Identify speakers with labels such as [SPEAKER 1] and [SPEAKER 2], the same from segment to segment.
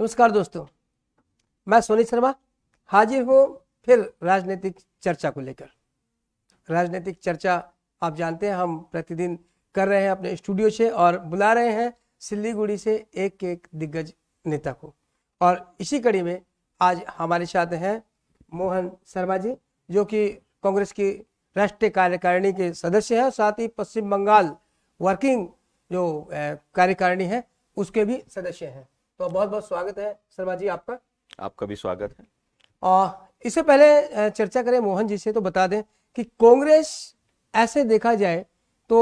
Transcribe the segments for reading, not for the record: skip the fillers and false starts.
[SPEAKER 1] नमस्कार दोस्तों, मैं सोनी शर्मा हाजिर हूँ फिर राजनीतिक चर्चा को लेकर। राजनीतिक चर्चा आप जानते हैं हम प्रतिदिन कर रहे हैं अपने स्टूडियो से और बुला रहे हैं सिल्लीगुड़ी से एक एक दिग्गज नेता को। और इसी कड़ी में आज हमारे साथ हैं मोहन शर्मा जी, जो कि कांग्रेस की राष्ट्रीय कार्यकारिणी के सदस्य हैं और साथ ही पश्चिम बंगाल वर्किंग जो कार्यकारिणी है उसके भी सदस्य हैं। तो बहुत बहुत स्वागत है शर्मा जी आपका।
[SPEAKER 2] आपका भी स्वागत है।
[SPEAKER 1] और इससे पहले चर्चा करें मोहन जी से, तो बता दें कि कांग्रेस ऐसे देखा जाए तो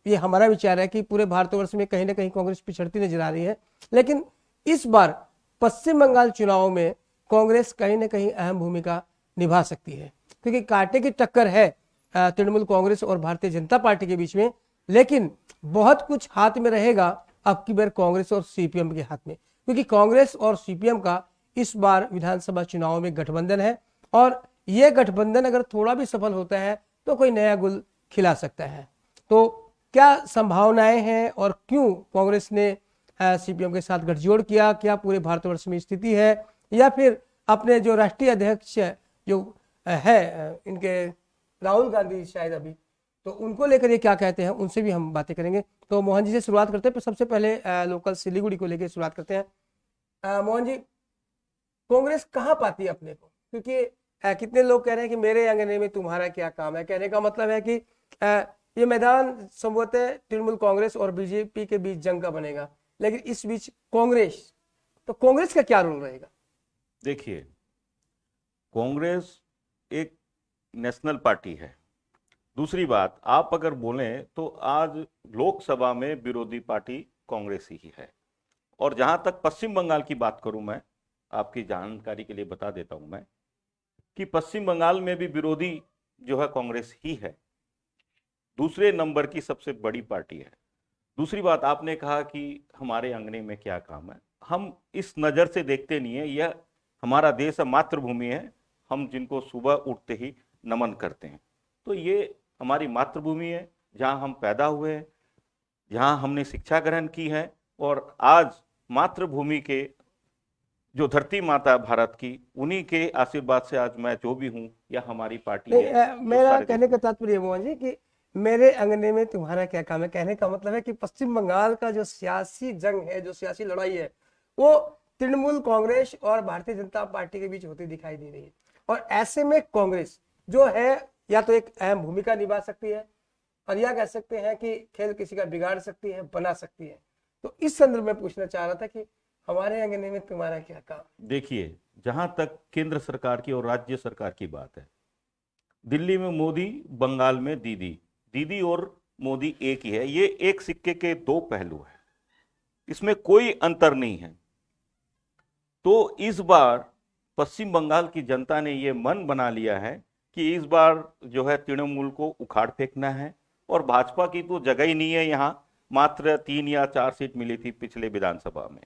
[SPEAKER 1] ये हमारा विचार है कि पूरे भारतवर्ष में कहीं ना कहीं कांग्रेस पिछड़ती नजर आ रही है, लेकिन इस बार पश्चिम बंगाल चुनाव में कांग्रेस कहीं ना कहीं अहम भूमिका निभा सकती है, क्योंकि कांटे की टक्कर है तृणमूल कांग्रेस और भारतीय जनता पार्टी के बीच में। लेकिन बहुत कुछ हाथ में रहेगा अब की बार कांग्रेस और सीपीएम के हाथ में, क्योंकि कांग्रेस और सीपीएम का इस बार विधानसभा चुनाव में गठबंधन है और यह गठबंधन अगर थोड़ा भी सफल होता है तो कोई नया गुल खिला सकता है। तो क्या संभावनाएं हैं और क्यों कांग्रेस ने सीपीएम के साथ गठजोड़ किया? क्या पूरे भारतवर्ष में स्थिति है, या फिर अपने जो राष्ट्रीय अध्यक्ष जो है इनके राहुल गांधी शायद अभी, तो उनको लेकर ये क्या कहते हैं, उनसे भी हम बातें करेंगे। तो मोहन जी से शुरुआत करते हैं। सबसे पहले लोकल सिलीगुड़ी को लेकर शुरुआत करते हैं। मोहन जी, कांग्रेस कहाँ पाती है अपने को? क्योंकि कितने लोग कह रहे हैं कि मेरे अंगने में तुम्हारा क्या काम है। कहने का मतलब है कि ये मैदान संभवतः तृणमूल कांग्रेस और बीजेपी के बीच जंग का बनेगा, लेकिन इस बीच कांग्रेस का क्या रोल रहेगा?
[SPEAKER 2] देखिए, कांग्रेस एक नेशनल पार्टी है। दूसरी बात, आप अगर बोलें तो आज लोकसभा में विरोधी पार्टी कांग्रेस ही है। और जहां तक पश्चिम बंगाल की बात करूं, मैं आपकी जानकारी के लिए बता देता हूं मैं कि पश्चिम बंगाल में भी विरोधी जो है कांग्रेस ही है, दूसरे नंबर की सबसे बड़ी पार्टी है। दूसरी बात, आपने कहा कि हमारे अंगने में क्या काम है। हम इस नज़र से देखते नहीं है, यह हमारा देश है, मातृभूमि है, हम जिनको सुबह उठते ही नमन करते हैं। तो ये हमारी मातृभूमि है, जहाँ हम पैदा हुए हैं, जहाँ हमने शिक्षा ग्रहण की है। और आज मातृभूमि के जो धरती माता भारत की, उन्हीं के आशीर्वाद से आज मैं जो भी हूँ या हमारी पार्टी है।
[SPEAKER 1] मेरा कहने का तात्पर्य मोहन जी कि मेरे अंगने में तुम्हारा क्या काम है, कहने का मतलब है कि पश्चिम बंगाल का जो सियासी जंग है, जो सियासी लड़ाई है, वो तृणमूल कांग्रेस और भारतीय जनता पार्टी के बीच होती दिखाई दे रही है। और ऐसे में कांग्रेस जो है या तो एक अहम भूमिका निभा सकती है, और या कह सकते हैं कि खेल किसी का बिगाड़ सकती है, बना सकती है। तो इस संदर्भ में पूछना चाह रहा था कि हमारे अंगने में तुम्हारा क्या काम?
[SPEAKER 2] देखिए, जहां तक केंद्र सरकार की और राज्य सरकार की बात है, दिल्ली में मोदी, बंगाल में दीदी। दीदी और मोदी एक ही है। ये एक सिक्के के दो पहलू है, इसमें कोई अंतर नहीं है। तो इस बार पश्चिम बंगाल की जनता ने ये मन बना लिया है कि इस बार जो है तृणमूल को उखाड़ फेंकना है। और भाजपा की तो जगह ही नहीं है यहाँ। मात्र 3 या 4 सीट मिली थी पिछले विधानसभा में,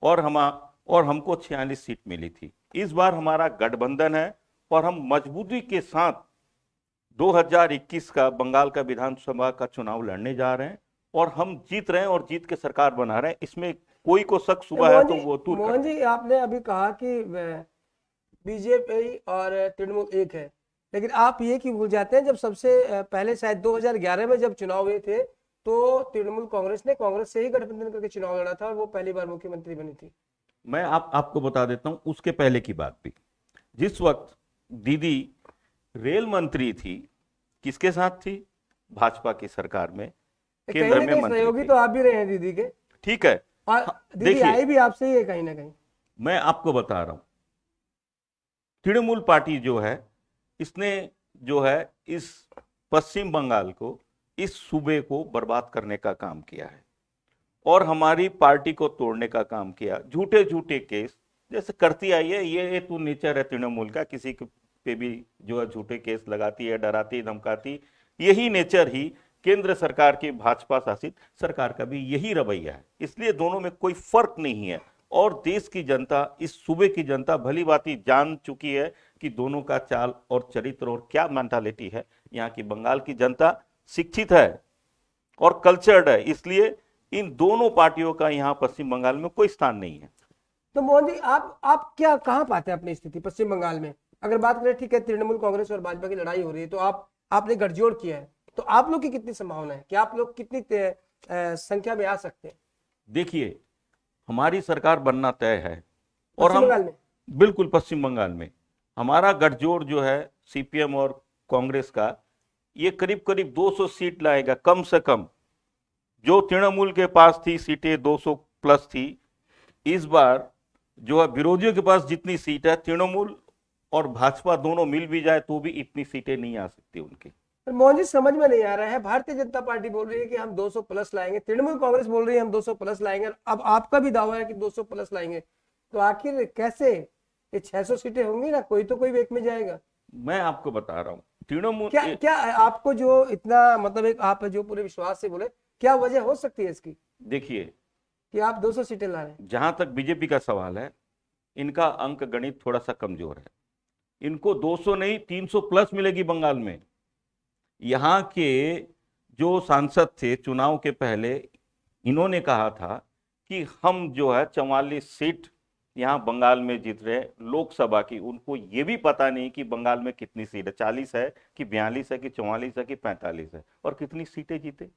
[SPEAKER 2] और हमको 46 सीट मिली थी। इस बार हमारा गठबंधन है और हम मजबूती के साथ 2021 का बंगाल का विधानसभा का चुनाव लड़ने जा रहे हैं, और हम जीत रहे हैं और जीत के सरकार बना रहे हैं। इसमें कोई को शक सुबह है तो वो दूर कर।
[SPEAKER 1] मोहन जी, आपने अभी कहा कि बीजेपी और तृणमूल एक है, लेकिन आप ये क्यों भूल जाते हैं, जब सबसे पहले शायद 2011 में जब चुनाव हुए थे तो तृणमूल कांग्रेस से ही गठबंधन करके चुनाव लड़ा था और वो पहली बार मुख्यमंत्री बनी थी।
[SPEAKER 2] मैं आपको बता देता हूं उसके पहले की बात भी। जिस वक्त दीदी रेल मंत्री थी, किसके साथ थी? भाजपा की सरकार में, केंद्र में मंत्री
[SPEAKER 1] सहयोगी तो आप भी रहे हैं दीदी के।
[SPEAKER 2] ठीक है,
[SPEAKER 1] और दीदी आई भी आपसे ही है कहीं ना कहीं।
[SPEAKER 2] मैं आपको बता रहा हूं, तृणमूल पार्टी जो है, इसने जो है इस पश्चिम बंगाल को, इस सूबे को बर्बाद करने का काम किया है और हमारी पार्टी को तोड़ने का काम किया। झूठे झूठे केस जैसे करती आई है, ये तो नेचर है तृणमूल का, किसी पे भी जो है झूठे केस लगाती है, डराती धमकाती। यही नेचर ही केंद्र सरकार की भाजपा शासित सरकार का भी यही रवैया है। इसलिए दोनों में कोई फर्क नहीं है। और देश की जनता, इस सूबे की जनता भली भांति जान चुकी है कि दोनों का चाल और चरित्र और क्या मेंटालिटी है। यहाँ की बंगाल की जनता शिक्षित है और कल्चर्ड है, इसलिए इन दोनों पार्टियों का यहाँ पश्चिम बंगाल में कोई स्थान नहीं है।
[SPEAKER 1] तो मोहन जी, आप क्या कहाँ पाते हैं अपनी स्थिति पश्चिम बंगाल में? अगर बात करें, ठीक है, तृणमूल कांग्रेस और भाजपा की लड़ाई हो रही है, तो आपने गठजोड़ किया है, तो आप लोग की कितनी संभावना है कि आप लोग कितनी संख्या में आ सकते हैं
[SPEAKER 2] देखिए, हमारी सरकार बनना तय है और
[SPEAKER 1] पश्चिम
[SPEAKER 2] हम
[SPEAKER 1] बंगाल में?
[SPEAKER 2] बिल्कुल पश्चिम बंगाल में हमारा गठजोड़ जो है सीपीएम और कांग्रेस का, ये करीब करीब 200 सीट लाएगा कम से कम। जो तृणमूल के पास थी सीटें 200 प्लस थी, इस बार जो है विरोधियों के पास जितनी सीट है, तृणमूल और भाजपा दोनों मिल भी जाए तो भी इतनी सीटें नहीं आ सकती उनकी।
[SPEAKER 1] पर मोहन जी, समझ में नहीं आ रहा है, भारतीय जनता पार्टी बोल रही है कि हम 200 प्लस लाएंगे, तृणमूल कांग्रेस बोल रही है हम 200 प्लस लाएंगे, अब आपका भी दावा है कि 200 प्लस लाएंगे, तो आखिर कैसे ये 600 सीटें होंगी ना, कोई तो कोई एक में जाएगा।
[SPEAKER 2] मैं आपको बता रहा हूं, तृणमूल
[SPEAKER 1] क्या क्या आपको जो इतना, मतलब एक आप जो पूरे विश्वास से बोले, क्या वजह हो सकती है इसकी
[SPEAKER 2] देखिए,
[SPEAKER 1] कि आप 200 सीटें ला रहे हैं?
[SPEAKER 2] जहां तक बीजेपी का सवाल है, इनका अंक गणित थोड़ा सा कमजोर है। इनको 200 नहीं 300 प्लस मिलेगी बंगाल में। यहाँ के जो सांसद थे चुनाव के पहले, इन्होंने कहा था कि हम जो है 44 सीट यहाँ बंगाल में जीत रहे हैं लोकसभा की। उनको ये भी पता नहीं कि बंगाल में कितनी सीट है, 40 है कि 42 है कि 44 है कि 45 है, और कितनी सीटें जीते।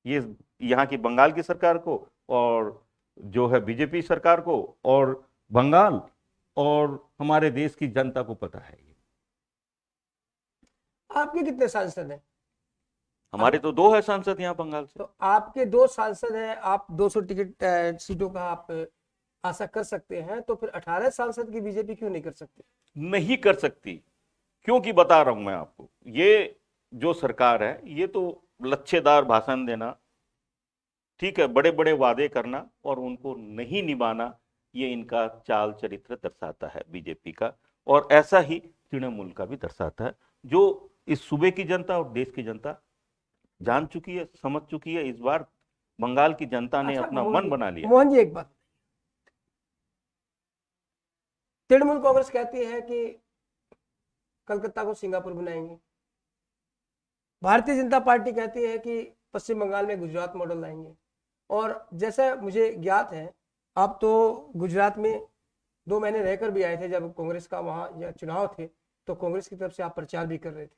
[SPEAKER 2] ये यहाँ की बंगाल की सरकार को और जो है बीजेपी सरकार को और बंगाल और हमारे देश की जनता को पता है।
[SPEAKER 1] आपके कितने सांसद हैं?
[SPEAKER 2] हमारे तो 2 है सांसद यहाँ बंगाल से।
[SPEAKER 1] तो आपके 2 सांसद हैं, आप 200 टिकट सीटों का आप आशा कर सकते हैं, तो फिर 18 सांसद की बीजेपी क्यों नहीं कर सकती?
[SPEAKER 2] नहीं कर सकती, क्योंकि बता रहा हूं मैं आपको, ये जो सरकार है ये तो लच्छेदार भाषण देना, ठीक है, बड़े बड़े वादे करना और उनको नहीं निभाना, ये इनका चाल चरित्र दर्शाता है बीजेपी का, और ऐसा ही तृणमूल का भी दर्शाता है, जो इस सूबे की जनता और देश की जनता जान चुकी है, समझ चुकी है। इस बार बंगाल की जनता ने
[SPEAKER 1] अच्छा,
[SPEAKER 2] अपना मन बना लिया।
[SPEAKER 1] मोहन जी, एक बात, तृणमूल कांग्रेस कहती है कि कलकत्ता को सिंगापुर बनाएंगे, भारतीय जनता पार्टी कहती है कि पश्चिम बंगाल में गुजरात मॉडल लाएंगे, और जैसा मुझे ज्ञात है, आप तो गुजरात में 2 महीने रहकर भी आए थे, जब कांग्रेस का वहां चुनाव थे, तो कांग्रेस की तरफ से आप प्रचार भी कर रहे थे।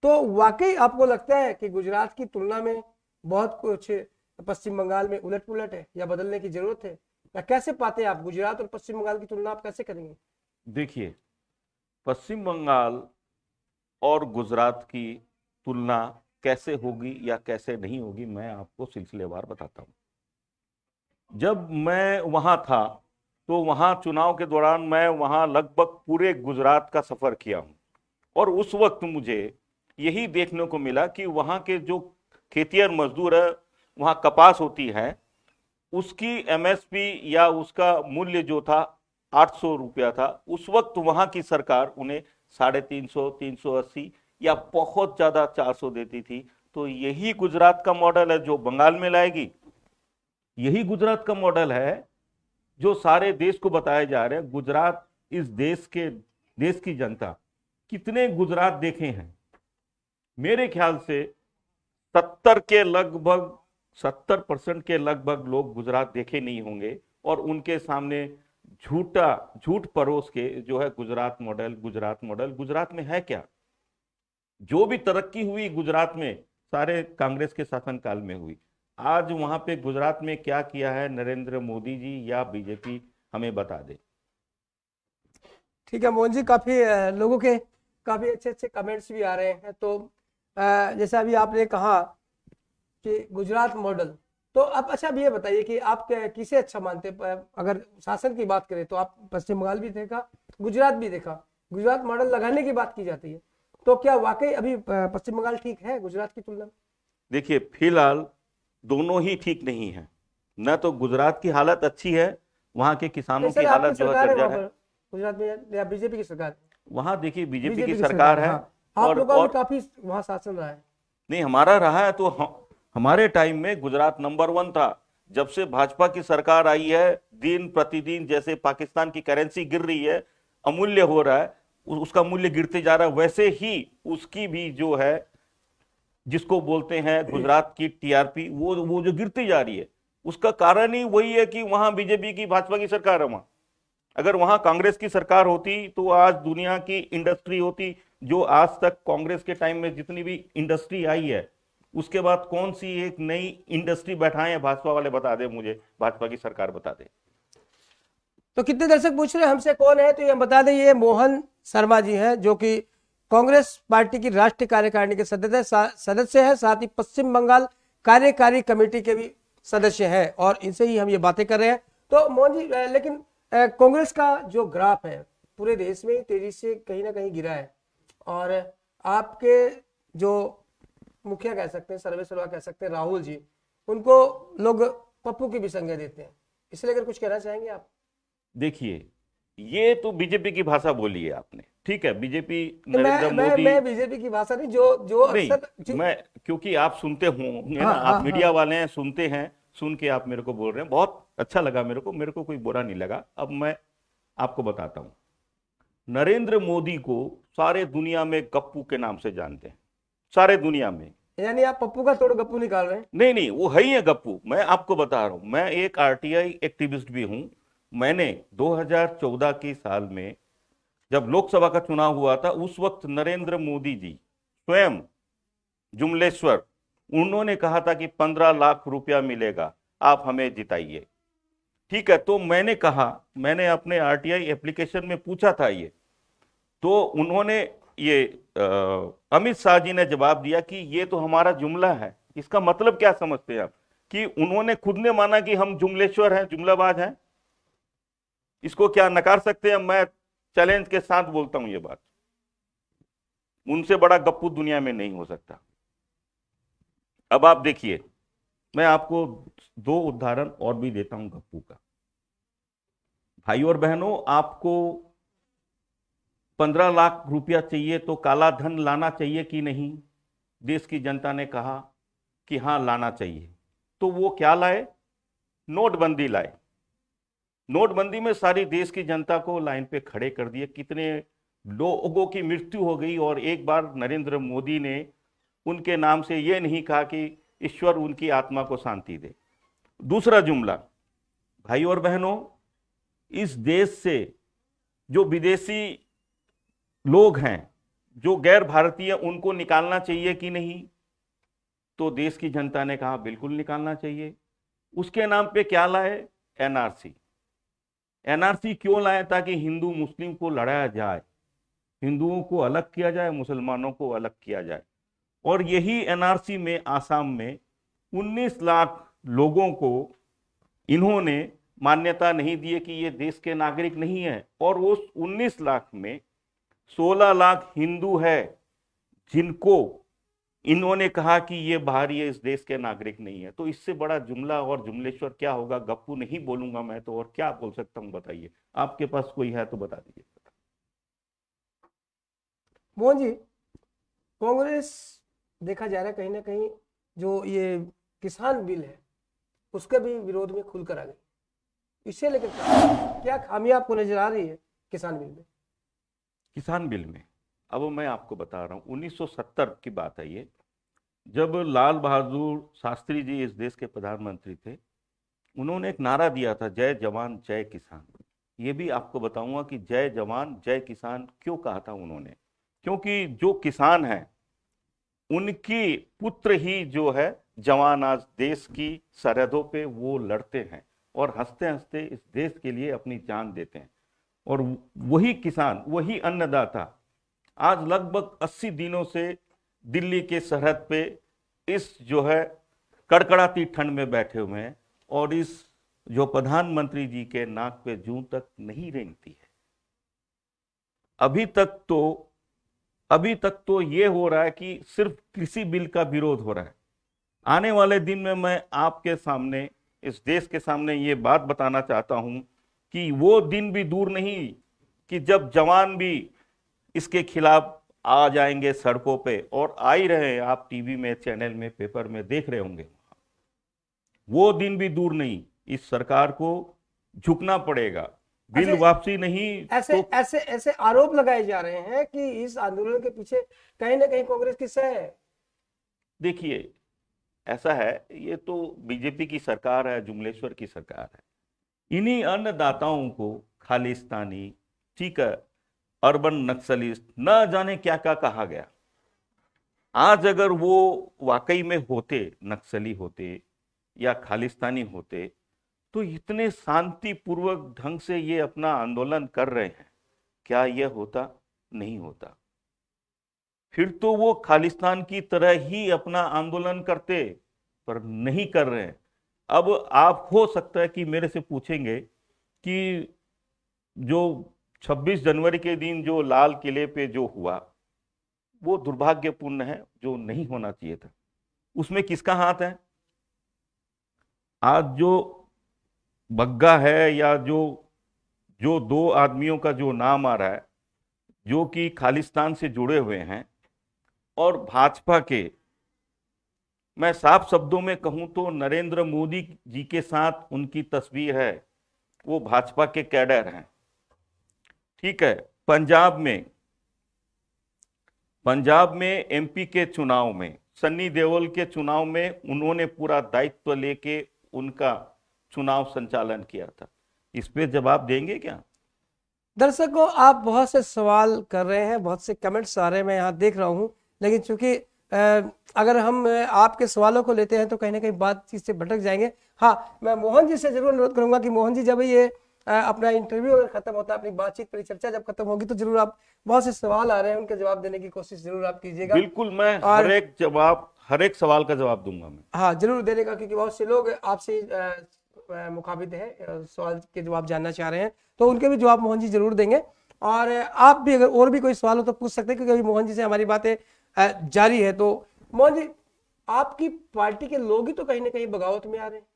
[SPEAKER 1] तो वाकई आपको लगता है कि गुजरात की तुलना में बहुत कुछ पश्चिम बंगाल में उलट पुलट है, या बदलने की जरूरत है, या कैसे पाते हैं आप गुजरात और पश्चिम बंगाल की तुलना आप कैसे करेंगे?
[SPEAKER 2] देखिए, पश्चिम बंगाल और गुजरात की तुलना कैसे होगी या कैसे नहीं होगी, मैं आपको सिलसिलेवार बताता हूं। जब मैं वहां था तो वहां चुनाव के दौरान मैं वहां लगभग पूरे गुजरात का सफर किया हूं, और उस वक्त मुझे यही देखने को मिला कि वहां के जो खेतिहर मजदूर है, वहां कपास होती है, उसकी एमएसपी या उसका मूल्य जो था 800 रुपया था। उस वक्त वहां की सरकार उन्हें 350, 380 या बहुत ज्यादा 400 देती थी। तो यही गुजरात का मॉडल है जो बंगाल में लाएगी, यही गुजरात का मॉडल है जो सारे देश को बताया जा रहा है। गुजरात, इस देश की जनता कितने गुजरात देखे हैं? मेरे ख्याल से 70% के लगभग लोग गुजरात देखे नहीं होंगे, और उनके सामने झूठ परोस के जो है गुजरात में है क्या? जो भी तरक्की हुई गुजरात में सारे कांग्रेस के शासनकाल में हुई। आज वहां पे गुजरात में क्या किया है नरेंद्र मोदी जी या बीजेपी, हमें बता दे।
[SPEAKER 1] ठीक है मोहन जी, काफी लोगों के काफी अच्छे अच्छे कमेंट्स भी आ रहे हैं। तो जैसा अभी आपने कहा कि गुजरात मॉडल, तो अब अच्छा, अब ये बताइए कि आप किसे अच्छा मानते हैं? अगर शासन की बात करें तो आप पश्चिम बंगाल भी देखा, गुजरात भी देखा, गुजरात मॉडल लगाने की बात की जाती है, तो क्या वाकई अभी पश्चिम बंगाल ठीक है गुजरात की तुलना में?
[SPEAKER 2] देखिए, फिलहाल दोनों ही ठीक नहीं है। न तो गुजरात की हालत अच्छी है, वहां के किसानों की हालत जो है जर्जर है।
[SPEAKER 1] गुजरात में या बीजेपी की सरकार?
[SPEAKER 2] वहां देखिए बीजेपी की सरकार है,
[SPEAKER 1] हाँ। आप लोगों का भी काफी वहां शासन रहा है।
[SPEAKER 2] नहीं, हमारा रहा है। तो हमारे टाइम में गुजरात नंबर 1 था। जब से भाजपा की सरकार आई है, दिन प्रतिदिन जैसे पाकिस्तान की करेंसी गिर रही है, अमूल्य हो रहा है, उसका मूल्य गिरते जा रहा है, वैसे ही उसकी भी जो है, जिसको बोलते हैं गुजरात की टीआरपी, वो जो गिरती जा रही है। उसका कारण ही वही है कि वहां बीजेपी की भाजपा की सरकार है। वहां अगर वहां कांग्रेस की सरकार होती तो आज दुनिया की इंडस्ट्री होती। जो आज तक कांग्रेस के टाइम में जितनी भी इंडस्ट्री आई है, उसके बाद कौन सी एक नई इंडस्ट्री बैठाए हैं भाजपा वाले, बता दे मुझे, भाजपा की सरकार बता दे।
[SPEAKER 1] तो कितने दर्शक पूछ रहे हैं हमसे कौन है, तो ये हम बता दें, ये मोहन शर्मा जी हैं, जो कि कांग्रेस पार्टी की राष्ट्रीय कार्यकारिणी के सदस्य है, साथ ही पश्चिम बंगाल कार्यकारी कमेटी के भी सदस्य हैं, और इनसे ही हम ये बातें कर रहे हैं। तो मोहन जी, लेकिन कांग्रेस का जो ग्राफ है पूरे देश में तेजी से कहीं ना कहीं गिरा है, और आपके जो मुखिया कह सकते हैं, सर्वेसर्वा कह सकते हैं, राहुल जी, उनको लोग पप्पू की भी संज्ञा देते हैं। इसे लेकर कुछ कहना चाहेंगे आप?
[SPEAKER 2] देखिए, ये तो बीजेपी की भाषा बोली है आपने, ठीक है। बीजेपी
[SPEAKER 1] मैं
[SPEAKER 2] नरेंद्र
[SPEAKER 1] मैं
[SPEAKER 2] मोदी,
[SPEAKER 1] मैं बीजेपी की भाषा नहीं, जो जो अक्सर
[SPEAKER 2] नहीं, मैं, क्योंकि आप सुनते होंगे
[SPEAKER 1] हाँ
[SPEAKER 2] ना,
[SPEAKER 1] हाँ
[SPEAKER 2] आप मीडिया
[SPEAKER 1] हाँ
[SPEAKER 2] वाले हैं, सुनते हैं, सुन के आप मेरे को बोल रहे हैं, बहुत अच्छा लगा मेरे को कोई बुरा नहीं लगा। अब मैं आपको बताता हूं, नरेंद्र मोदी को सारे दुनिया में गप्पू के नाम से जानते हैं, सारे दुनिया में।
[SPEAKER 1] यानी आप पप्पू का तोड़ गप्पू निकाल रहे हैं?
[SPEAKER 2] नहीं नहीं, वो है ही है गप्पू। मैं आपको बता रहा हूं, मैं एक आरटीआई एक्टिविस्ट भी हूं। मैंने 2014 की साल में जब लोकसभा का चुनाव हुआ था, उस वक्त नरेंद्र मोदी जी स्वयं जुमलेश्वर, उन्होंने कहा था कि 15 लाख रुपया मिलेगा, आप हमें जिताइए। ठीक है, तो मैंने कहा, मैंने अपने आरटीआई एप्लीकेशन में पूछा था ये, तो उन्होंने ये अमित शाह जी ने जवाब दिया कि ये तो हमारा जुमला है। इसका मतलब क्या समझते हैं आप, कि उन्होंने खुद ने माना कि हम जुमलेश्वर हैं, जुमलाबाज हैं। इसको क्या नकार सकते हैं? मैं चैलेंज के साथ बोलता हूं ये बात, उनसे बड़ा गप्पू दुनिया में नहीं हो सकता। अब आप देखिए, मैं आपको 2 उदाहरण और भी देता हूं गप्पू का। भाई और बहनों, आपको 15 लाख रुपया चाहिए तो काला धन लाना चाहिए कि नहीं? देश की जनता ने कहा कि हां लाना चाहिए। तो वो क्या लाए? नोटबंदी लाए। नोटबंदी में सारी देश की जनता को लाइन पे खड़े कर दिए। कितने लोगों की मृत्यु हो गई, और एक बार नरेंद्र मोदी ने उनके नाम से ये नहीं कहा कि ईश्वर उनकी आत्मा को शांति दे। दूसरा जुमला, भाई और बहनों, इस देश से जो विदेशी लोग हैं, जो गैर भारतीय, उनको निकालना चाहिए कि नहीं? तो देश की जनता ने कहा बिल्कुल निकालना चाहिए। उसके नाम पे क्या लाए? एनआरसी। एनआरसी क्यों लाए? ताकि हिंदू मुस्लिम को लड़ाया जाए, हिंदुओं को अलग किया जाए, मुसलमानों को अलग किया जाए। और यही एनआरसी में आसाम में 19 लाख लोगों को इन्होंने मान्यता नहीं दी है कि ये देश के नागरिक नहीं है, और उस 19 लाख में 16 लाख हिंदू है जिनको इन्होंने कहा कि ये बाहरी है, इस देश के नागरिक नहीं है। तो इससे बड़ा जुमला और जुमलेश्वर क्या होगा? गप्पू नहीं बोलूंगा मैं तो, और क्या बोल सकता हूं बताइए? आपके पास कोई है तो बता दीजिए।
[SPEAKER 1] मोहन जी, कांग्रेस देखा जा रहा है कहीं ना कहीं जो ये किसान बिल है उसके भी विरोध में खुलकर आ गई। इसे लेकर क्या खामियां आपको नजर आ रही है किसान बिल में?
[SPEAKER 2] किसान बिल में अब मैं आपको बता रहा हूं, 1970 की बात है ये, जब लाल बहादुर शास्त्री जी इस देश के प्रधानमंत्री थे। उन्होंने एक नारा दिया था, जय जवान जय किसान। ये भी आपको बताऊंगा कि जय जवान जय किसान क्यों कहा था उन्होंने। क्योंकि जो किसान हैं उनकी पुत्र ही जो है जवान, आज देश की सरहदों पे वो लड़ते हैं और हंसते हंसते इस देश के लिए अपनी जान देते हैं। और वही किसान, वही अन्नदाता आज लगभग 80 दिनों से दिल्ली के सरहद पे इस जो है कड़कड़ाती ठंड में बैठे हुए हैं, और इस जो प्रधानमंत्री जी के नाक पे जूं तक नहीं रेंगती है। अभी तक तो ये हो रहा है कि सिर्फ कृषि बिल का विरोध हो रहा है। आने वाले दिन में मैं आपके सामने, इस देश के सामने ये बात बताना चाहता हूं कि वो दिन भी दूर नहीं कि जब जवान भी इसके खिलाफ आ जाएंगे सड़कों पे, और आ ही रहे हैं। आप टीवी में, चैनल में, पेपर में देख रहे होंगे। वो दिन भी दूर नहीं। इस सरकार को झुकना पड़ेगा, बिल वापसी नहीं।
[SPEAKER 1] ऐसे तो ऐसे ऐसे आरोप लगाए जा रहे हैं कि इस आंदोलन के पीछे कहीं ना कहीं कांग्रेस की सह है।
[SPEAKER 2] देखिए, ऐसा है, ये तो बीजेपी की सरकार है, जुमलेश्वर की सरकार है। इन्हीं अन्नदाताओं को खालिस्तानी, ठीक है, अर्बन नक्सलिस्ट, न जाने क्या क्या कहा गया। आज अगर वो वाकई में होते, नक्सली होते या खालिस्तानी होते, तो इतने शांतिपूर्वक ढंग से ये अपना आंदोलन कर रहे हैं, क्या यह होता? नहीं होता। फिर तो वो खालिस्तान की तरह ही अपना आंदोलन करते, पर नहीं कर रहे हैं। अब आप हो सकता है कि मेरे से पूछेंगे कि जो 26 जनवरी के दिन जो लाल किले पे जो हुआ वो दुर्भाग्यपूर्ण है, जो नहीं होना चाहिए था। उसमें किसका हाथ है? आज जो बग्गा है या जो जो दो आदमियों का जो नाम आ रहा है, जो कि खालिस्तान से जुड़े हुए हैं, और भाजपा के, मैं साफ शब्दों में कहूं तो नरेंद्र मोदी जी के साथ उनकी तस्वीर है। वो भाजपा के कैडर हैं, ठीक है। पंजाब में एमपी के चुनाव में, सन्नी देओल के चुनाव में उन्होंने पूरा दायित्व लेके उनका चुनाव संचालन किया था। इस पे जवाब देंगे क्या?
[SPEAKER 1] दर्शकों, आप बहुत से सवाल कर रहे हैं, बहुत से कमेंट्स आ रहे हैं, मैं यहाँ देख रहा हूँ, लेकिन चूंकि अगर हम आपके सवालों को लेते हैं तो कहीं ना कहीं बातचीत से भटक जाएंगे। हाँ, मैं मोहन जी से जरूर अनुरोध करूंगा कि मोहन जी, जब ये अपना इंटरव्यू अगर खत्म होता है, अपनी बातचीत परिचर्चा जब खत्म होगी, तो जरूर आप, बहुत से सवाल आ रहे हैं, उनके जवाब देने की कोशिश जरूर आप कीजिएगा।
[SPEAKER 2] बिल्कुल, मैं
[SPEAKER 1] और
[SPEAKER 2] हर एक सवाल का जवाब दूंगा मैं।
[SPEAKER 1] हाँ, जरूर देने का, क्योंकि बहुत से लोग आपसे मुखाबिद हैं, सवाल के जवाब जानना चाह रहे हैं, तो उनके भी जवाब मोहन जी जरूर देंगे। और आप भी अगर और भी कोई सवाल हो तो पूछ सकते हैं, क्योंकि अभी मोहन जी से हमारी बातें जारी है। तो मोहन जी, आपकी पार्टी के लोग ही तो कहीं ना कहीं बगावत में आ रहे हैं।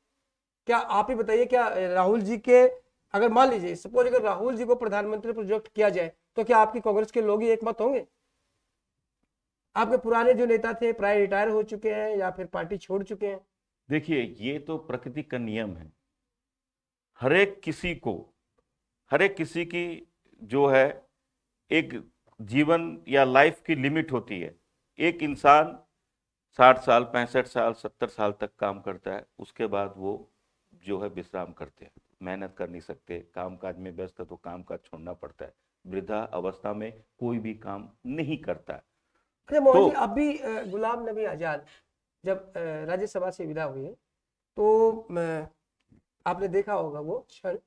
[SPEAKER 1] क्या आप ही बताइए, क्या राहुल जी के, अगर मान लीजिए सपोज अगर राहुल जी को प्रधानमंत्री प्रोजेक्ट किया जाए, तो क्या आपकी कांग्रेस के लोग ही एक मत होंगे? आपके पुराने जो नेता थे प्राय रिटायर हो चुके हैं या फिर पार्टी छोड़ चुके हैं।
[SPEAKER 2] देखिए, ये तो प्रकृति का नियम है। हरेक किसी को, हरेक किसी की जो है एक जीवन या लाइफ की लिमिट होती है। एक इंसान 60 साल, 65 साल, 70 साल तक काम करता है, उसके बाद वो जो है विश्राम करते हैं, मेहनत कर नहीं सकते, काम काज में व्यस्त है तो काम काज छोड़ना पड़ता है। वृद्धा अवस्था में कोई भी काम नहीं करता है।
[SPEAKER 1] अच्छा मोहन
[SPEAKER 2] तो
[SPEAKER 1] जी, अभी गुलाम नबी आजाद जब राज्यसभा से विदा हुए, तो आपने देखा होगा वो क्षण,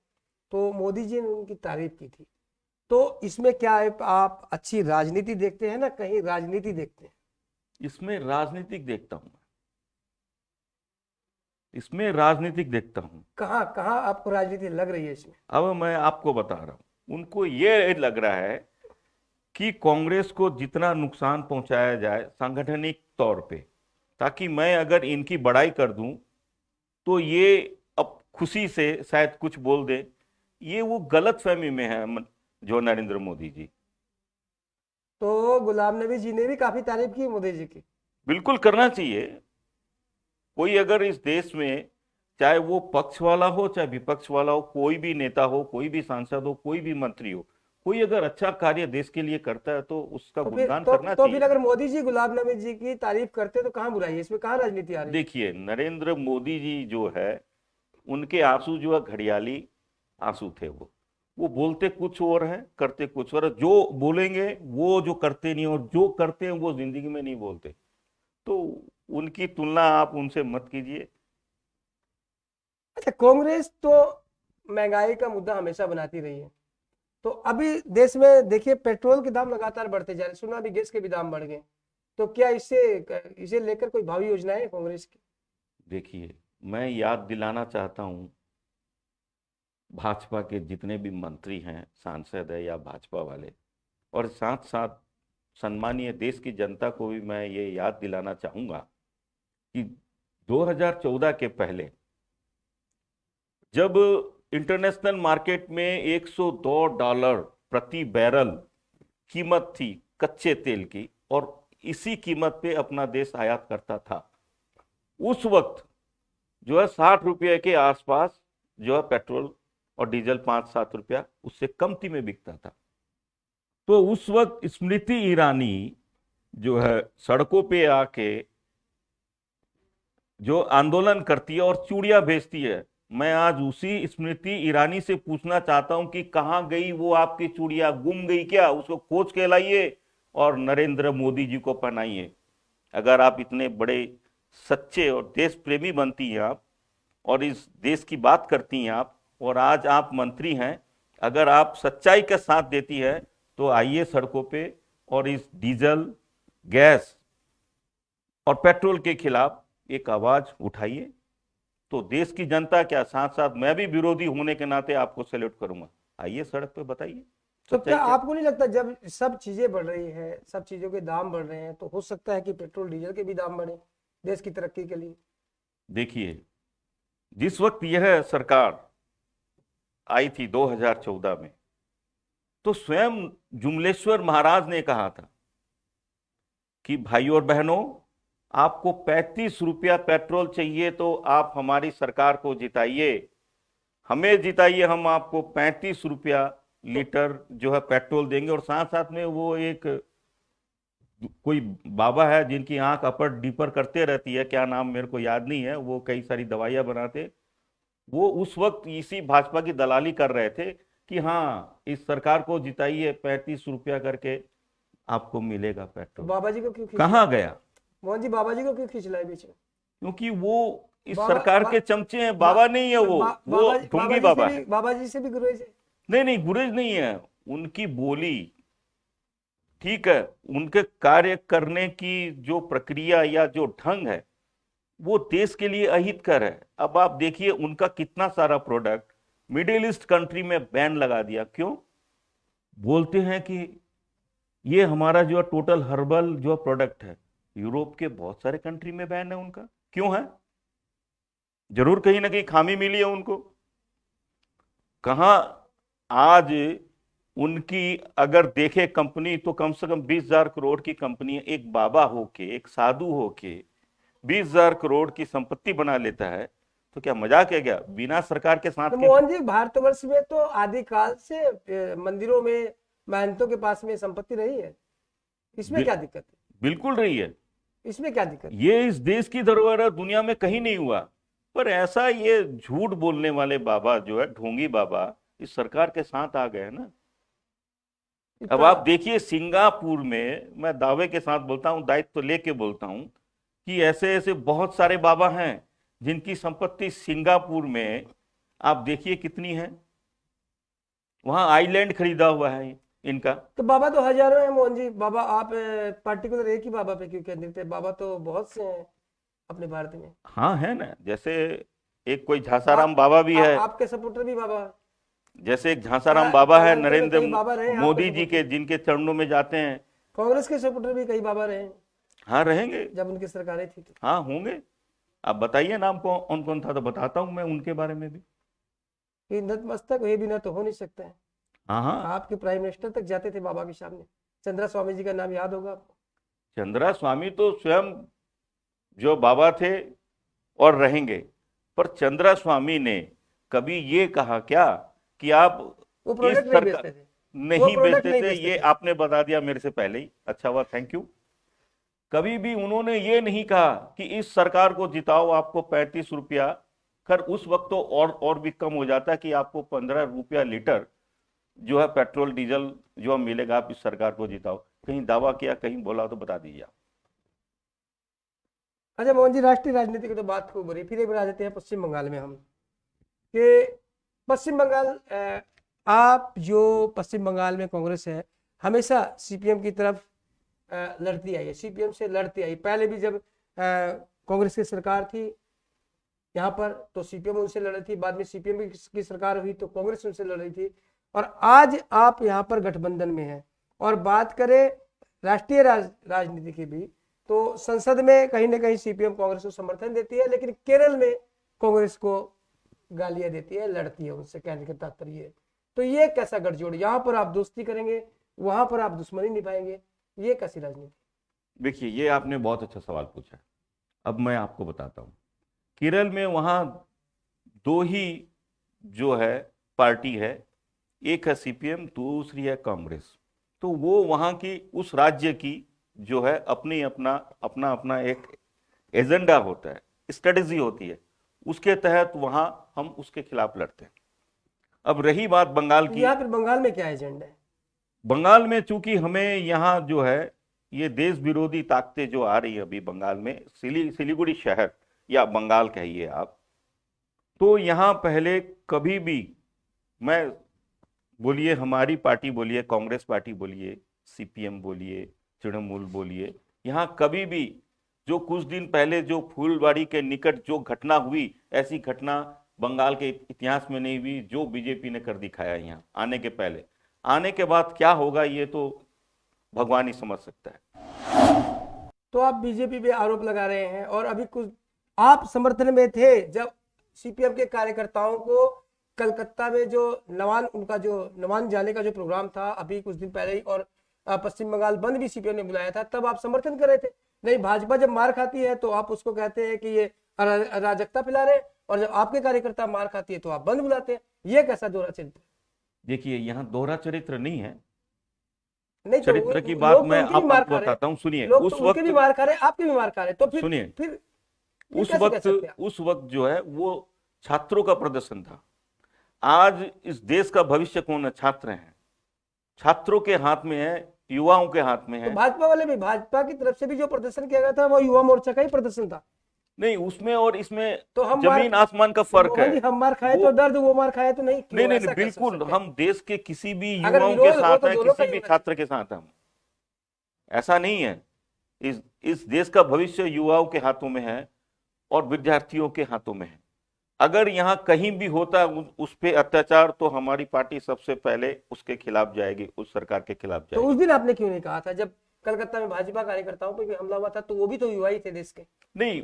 [SPEAKER 1] तो मोदी जी ने उनकी तारीफ की थी। तो इसमें क्या है, आप अच्छी राजनीति देखते हैं ना, कहीं राजनीति देखते हैं?
[SPEAKER 2] इसमें राजनीतिक देखता हूं, इसमें राजनीतिक देखता हूं।
[SPEAKER 1] कहाँ कहाँ आपको राजनीति लग रही है इसमें?
[SPEAKER 2] अब मैं आपको बता रहा हूं, उनको ये लग रहा है कि कांग्रेस को जितना नुकसान पहुंचाया जाए सांगठनिक तौर पे, ताकि मैं अगर इनकी बड़ाई कर दूं तो ये अब खुशी से शायद कुछ बोल दे। ये वो गलत फहमी में है जो नरेंद्र मोदी जी।
[SPEAKER 1] तो गुलाम नबी जी ने भी काफी तारीफ की मोदी जी की।
[SPEAKER 2] बिल्कुल करना चाहिए। कोई अगर इस देश में, चाहे वो पक्ष वाला हो चाहे विपक्ष वाला हो, कोई भी नेता हो, कोई भी सांसद हो, कोई भी मंत्री हो, कोई अगर अच्छा कार्य देश के लिए करता है तो उसका
[SPEAKER 1] तो फिर
[SPEAKER 2] गुणगान
[SPEAKER 1] तो,
[SPEAKER 2] करना
[SPEAKER 1] तो
[SPEAKER 2] चाहिए।
[SPEAKER 1] फिर अगर मोदी जी गुलाम नबी जी की तारीफ करते तो कहाँ बुराई है इसमें, कहाँ राजनीति आ रही है?
[SPEAKER 2] देखिए, नरेंद्र मोदी जी जो है, उनके आंसू जो है घड़ियाली आंसू थे। वो बोलते कुछ और हैं, करते कुछ और। जो बोलेंगे वो जो करते नहीं, और जो करते हैं वो जिंदगी में नहीं बोलते। तो उनकी तुलना आप उनसे मत कीजिए।
[SPEAKER 1] अच्छा, कांग्रेस तो महंगाई का मुद्दा हमेशा बनाती रही है, तो अभी देश में देखिए पेट्रोल के दाम लगातार बढ़ते जा रहे हैं, सुना भी गैस के भी दाम बढ़ गए। तो क्या इसे लेकर कोई भावी योजना है कांग्रेस की?
[SPEAKER 2] देखिए, मैं याद दिलाना चाहता हूं भाजपा के जितने भी मंत्री हैं, सांसद है या भाजपा वाले, और साथ साथ सम्मानीय देश की जनता को भी मैं ये याद दिलाना चाहूंगा कि 2014 के पहले जब इंटरनेशनल मार्केट में $102 प्रति बैरल कीमत थी कच्चे तेल की, और इसी कीमत पे अपना देश आयात करता था, उस वक्त जो है 60 रुपये के आसपास जो है पेट्रोल और डीजल 5-7 रुपया उससे कमती में बिकता था। तो उस वक्त स्मृति ईरानी जो है सड़कों पे आके जो आंदोलन करती है और चूड़ियां भेजती है, मैं आज उसी स्मृति ईरानी से पूछना चाहता हूं कि कहां गई वो आपकी चूड़ियां? गुम गई क्या? उसको खोज के लाइए और नरेंद्र मोदी जी को पहनाइए। अगर आप इतने बड़े सच्चे और देश प्रेमी बनती हैं आप, और इस देश की बात करती हैं आप, और आज आप मंत्री हैं, अगर आप सच्चाई का साथ देती है तो आइए सड़कों पे और इस डीजल, गैस और पेट्रोल के खिलाफ एक आवाज उठाइए। तो देश की जनता क्या, साथ साथ मैं भी विरोधी होने के नाते आपको सैल्यूट करूंगा। आइए सड़क पे बताइए
[SPEAKER 1] तो
[SPEAKER 2] सच्चाई
[SPEAKER 1] क्या
[SPEAKER 2] क्या।
[SPEAKER 1] आपको नहीं लगता जब सब चीजें बढ़ रही है, सब चीजों के दाम बढ़ रहे हैं, तो हो सकता है कि पेट्रोल डीजल के भी दाम बढ़े देश की तरक्की के लिए?
[SPEAKER 2] देखिए, जिस वक्त यह सरकार आई थी 2014 में, तो स्वयं जुमलेश्वर महाराज ने कहा था कि भाइयों और बहनों, आपको 35 रुपया पेट्रोल चाहिए तो आप हमारी सरकार को जिताइए, हमें जिताइए, हम आपको 35 रुपया लीटर जो है पेट्रोल देंगे। और साथ साथ में वो एक कोई बाबा है जिनकी आंख अपर डीपर करते रहती है, क्या नाम मेरे को याद नहीं है, वो कई सारी दवाइयां बनाते, वो उस वक्त इसी भाजपा की दलाली कर रहे थे कि हाँ इस सरकार को जिताइए, 35 रुपया करके आपको मिलेगा
[SPEAKER 1] तो
[SPEAKER 2] पेट्रोल।
[SPEAKER 1] बाबा जी को क्यों खींच
[SPEAKER 2] कहाँ गया?
[SPEAKER 1] मोहन जी, बाबा जी को क्यों खींच लाए बीच में?
[SPEAKER 2] क्योंकि वो इस
[SPEAKER 1] बाबा
[SPEAKER 2] सरकार
[SPEAKER 1] बा,
[SPEAKER 2] के चमचे हैं,
[SPEAKER 1] बा,
[SPEAKER 2] बाबा नहीं है वो वो ढोंगी बाबा है।
[SPEAKER 1] बाबा जी से भी गुरेज है।
[SPEAKER 2] नहीं नहीं, गुरेज नहीं है, उनकी बोली ठीक है, उनके कार्य करने की जो प्रक्रिया या जो ढंग है वो देश के लिए अहितकर है। अब आप देखिए उनका कितना सारा प्रोडक्ट मिडिल ईस्ट कंट्री में बैन लगा दिया। क्यों? बोलते हैं कि ये हमारा जो टोटल हर्बल जो प्रोडक्ट है, यूरोप के बहुत सारे कंट्री में बैन है उनका। क्यों है? जरूर कहीं ना कहीं खामी मिली है उनको। कहां आज उनकी अगर देखे कंपनी तो कम से कम 20,000 करोड़ की कंपनी है। एक बाबा होके, एक साधु होके 20,000 करोड़ की संपत्ति बना लेता है, तो क्या मजाक है क्या? बिना सरकार के साथ
[SPEAKER 1] तो
[SPEAKER 2] के।
[SPEAKER 1] मोहन जी, भारतवर्ष में तो आदिकाल से मंदिरों में, महंतों के पास में संपत्ति रही है, इसमें क्या दिक्कत है?
[SPEAKER 2] बिल्कुल रही है।
[SPEAKER 1] इसमें क्या दिक्कत है?
[SPEAKER 2] ये इस देश की धरोहर है, दुनिया में कहीं नहीं हुआ। पर ऐसा ये झूठ बोलने वाले बाबा जो है, ढोंगी बाबा, इस सरकार के साथ आ गए हैं ना। अब आप देखिए सिंगापुर में, मैं दावे के साथ बोलता हूं, दायित्व तो लेके बोलता हूं, कि ऐसे ऐसे बहुत सारे बाबा हैं जिनकी संपत्ति सिंगापुर में आप देखिए कितनी है। वहां आइलैंड खरीदा हुआ है इनका।
[SPEAKER 1] तो बाबा तो हजारों हैं मोहन जी। बाबा, आप पर्टिकुलर एक ही बाबा पे क्यों केंद्रित है? बाबा तो बहुत से हैं अपने भारत में।
[SPEAKER 2] हाँ है ना, जैसे एक कोई झांसाराम बाबा भी है,
[SPEAKER 1] आपके सपोर्टर भी बाबा है।
[SPEAKER 2] जैसे एक झांसाराम बाबा है
[SPEAKER 1] कलंक में
[SPEAKER 2] नरेंद्र
[SPEAKER 1] कई बाबा रहे आपके
[SPEAKER 2] मोदी जी के,
[SPEAKER 1] सपोर्टर।
[SPEAKER 2] जिनके चरणों में जाते हैं।
[SPEAKER 1] कांग्रेस के सपोर्टर भी कई बाबा रहे
[SPEAKER 2] हाँ रहेंगे।
[SPEAKER 1] जब उनकी सरकारें थी तो।
[SPEAKER 2] हाँ होंगे। आप बताइए नाम कौन कौन था, तो बताता हूं मैं उनके बारे में भी।
[SPEAKER 1] कि नतमस्तक हुए बिना तो हो नहीं सकता है।
[SPEAKER 2] हाँ हाँ।
[SPEAKER 1] आपके प्राइम मिनिस्टर तक जाते थे बाबा के सामने। चंद्रा स्वामी जी का नाम याद होगा आपको।
[SPEAKER 2] चंद्रा स्वामी तो स्वयं जो बाबा थे और रहेंगे। पर चंद्रा स्वामी ने कभी ये कहा क्या कि आप
[SPEAKER 1] वो
[SPEAKER 2] इस
[SPEAKER 1] प्रोडक्ट नहीं
[SPEAKER 2] सरकार
[SPEAKER 1] बेचते थे। वो
[SPEAKER 2] नहीं
[SPEAKER 1] प्रोडक्ट
[SPEAKER 2] बेचते
[SPEAKER 1] नहीं
[SPEAKER 2] थे?
[SPEAKER 1] बेचते
[SPEAKER 2] ये
[SPEAKER 1] थे।
[SPEAKER 2] आपने बता दिया मेरे से पहले ही, अच्छा हुआ, थैंक यू। कभी भी उन्होंने ये नहीं कहा कि इस सरकार को जिताओ, आपको 35 रुपया। खैर उस वक्त तो और भी कम हो जाता है कि आपको 15 रुपया लीटर जो है पेट्रोल डीजल जो मिलेगा, आप इस सरकार को जिताओ। कहीं दावा किया, कहीं बोला तो बता दीजिए आप।
[SPEAKER 1] अच्छा मोहन जी, राष्ट्रीय राजनीति की तो बात खूब हो रही, फिर एक बार आ जाते हैं पश्चिम बंगाल में हम। कि पश्चिम बंगाल, आप जो पश्चिम बंगाल में कांग्रेस है, हमेशा सीपीएम की तरफ लड़ती आई है, सीपीएम से लड़ती आई। पहले भी जब कांग्रेस की सरकार थी यहाँ पर तो सीपीएम उनसे लड़ रही थी, बाद में सीपीएम की सरकार हुई तो कांग्रेस उनसे लड़ रही थी, और आज आप यहाँ पर गठबंधन में हैं। और बात करें राष्ट्रीय राजनीति की भी, तो संसद में कहीं ना कहीं सीपीएम कांग्रेस को समर्थन देती है, लेकिन केरल में कांग्रेस को गालियां देती है, लड़ती है उनसे, कहने का तात्पर्य है। तो ये कैसा गठजोड़? यहाँ पर आप दोस्ती करेंगे, वहां पर आप दुश्मनी निभाएंगे, ये कैसी राजनीति?
[SPEAKER 2] देखिए, ये आपने बहुत अच्छा सवाल पूछा। अब मैं आपको बताता हूँ। केरल में वहाँ दो ही जो है पार्टी है, एक है सीपीएम, दूसरी है कांग्रेस। तो वो वहाँ की उस राज्य की जो है अपनी अपना अपना अपना एक एजेंडा होता है। स्ट्रेटेजी होती है, उसके तहत वहां हम उसके खिलाफ लड़ते हैं। अब रही बात बंगाल की,
[SPEAKER 1] यहाँ फिर बंगाल में क्या एजेंडा है?
[SPEAKER 2] बंगाल में चूंकि हमें यहाँ जो है ये देश विरोधी ताकतें जो आ रही है अभी बंगाल में, सिलीगुड़ी शहर या बंगाल कहिए आप, तो यहाँ पहले कभी भी, मैं बोलिए हमारी पार्टी बोलिए, कांग्रेस पार्टी बोलिए, सीपीएम बोलिए, तृणमूल बोलिए, यहाँ कभी भी जो कुछ दिन पहले जो फूलवाड़ी के निकट जो घटना हुई, ऐसी घटना बंगाल के इतिहास में नहीं हुई जो बीजेपी ने कर दिखाया यहाँ आने के पहले। आने के बाद क्या होगा ये तो भगवान ही समझ सकता है।
[SPEAKER 1] तो आप बीजेपी पे आरोप लगा रहे हैं, और अभी कुछ आप समर्थन में थे जब सीपीएम के कार्यकर्ताओं को कलकत्ता में जो उनका जो नवान जाने का जो प्रोग्राम था अभी कुछ दिन पहले ही, और पश्चिम बंगाल बंद भी सीपीएम ने बुलाया था, तब आप समर्थन कर रहे थे। नहीं, भाजपा जब मार खाती है तो आप उसको कहते हैं कि ये अराजकता फैला रहे हैं, और जब आपके कार्यकर्ता मार खाती है तो आप बंद बुलाते हैं। ये कैसा दोहरा चरित्र?
[SPEAKER 2] देखिए, यहाँ दोहरा चरित्र नहीं है,
[SPEAKER 1] नहीं,
[SPEAKER 2] चरित्र की बात मैं आपको बताता हूँ। सुनिए,
[SPEAKER 1] उस वक्त भी मार खा रहे, आपके भी मार खा रहे, तो फिर
[SPEAKER 2] सुनिए,
[SPEAKER 1] फिर
[SPEAKER 2] उस वक्त जो है वो छात्रों का प्रदर्शन था। आज इस देश का भविष्य कौन है? छात्र हैं। छात्रों के हाथ में है, युवाओं के हाथ में है।
[SPEAKER 1] तो भाजपा वाले भी, भाजपा की तरफ से भी जो प्रदर्शन किया गया था वो युवा मोर्चा का ही प्रदर्शन था।
[SPEAKER 2] नहीं, उसमें और इसमें
[SPEAKER 1] तो हम
[SPEAKER 2] जमीन आसमान का फर्क है।
[SPEAKER 1] हम मार खाए तो दर्द, वो मार खाए तो नहीं।
[SPEAKER 2] नहीं नहीं, बिल्कुल, हम देश के किसी भी युवाओं के साथ हैं, किसी भी छात्र के साथ हम, ऐसा नहीं है। इस देश का भविष्य युवाओं के हाथों में है और विद्यार्थियों के हाथों में है। अगर यहाँ कहीं भी होता उस पे अत्याचार, तो हमारी पार्टी सबसे पहले उसके खिलाफ जाएगी, उस सरकार के खिलाफ जाएगी।
[SPEAKER 1] तो उस दिन आपने क्यों नहीं कहा था जब कलकत्ता में भाजपा कार्यकर्ताओं पे भी हमला हुआ था? तो वो भी तो युवा ही थे देश के।
[SPEAKER 2] नहीं,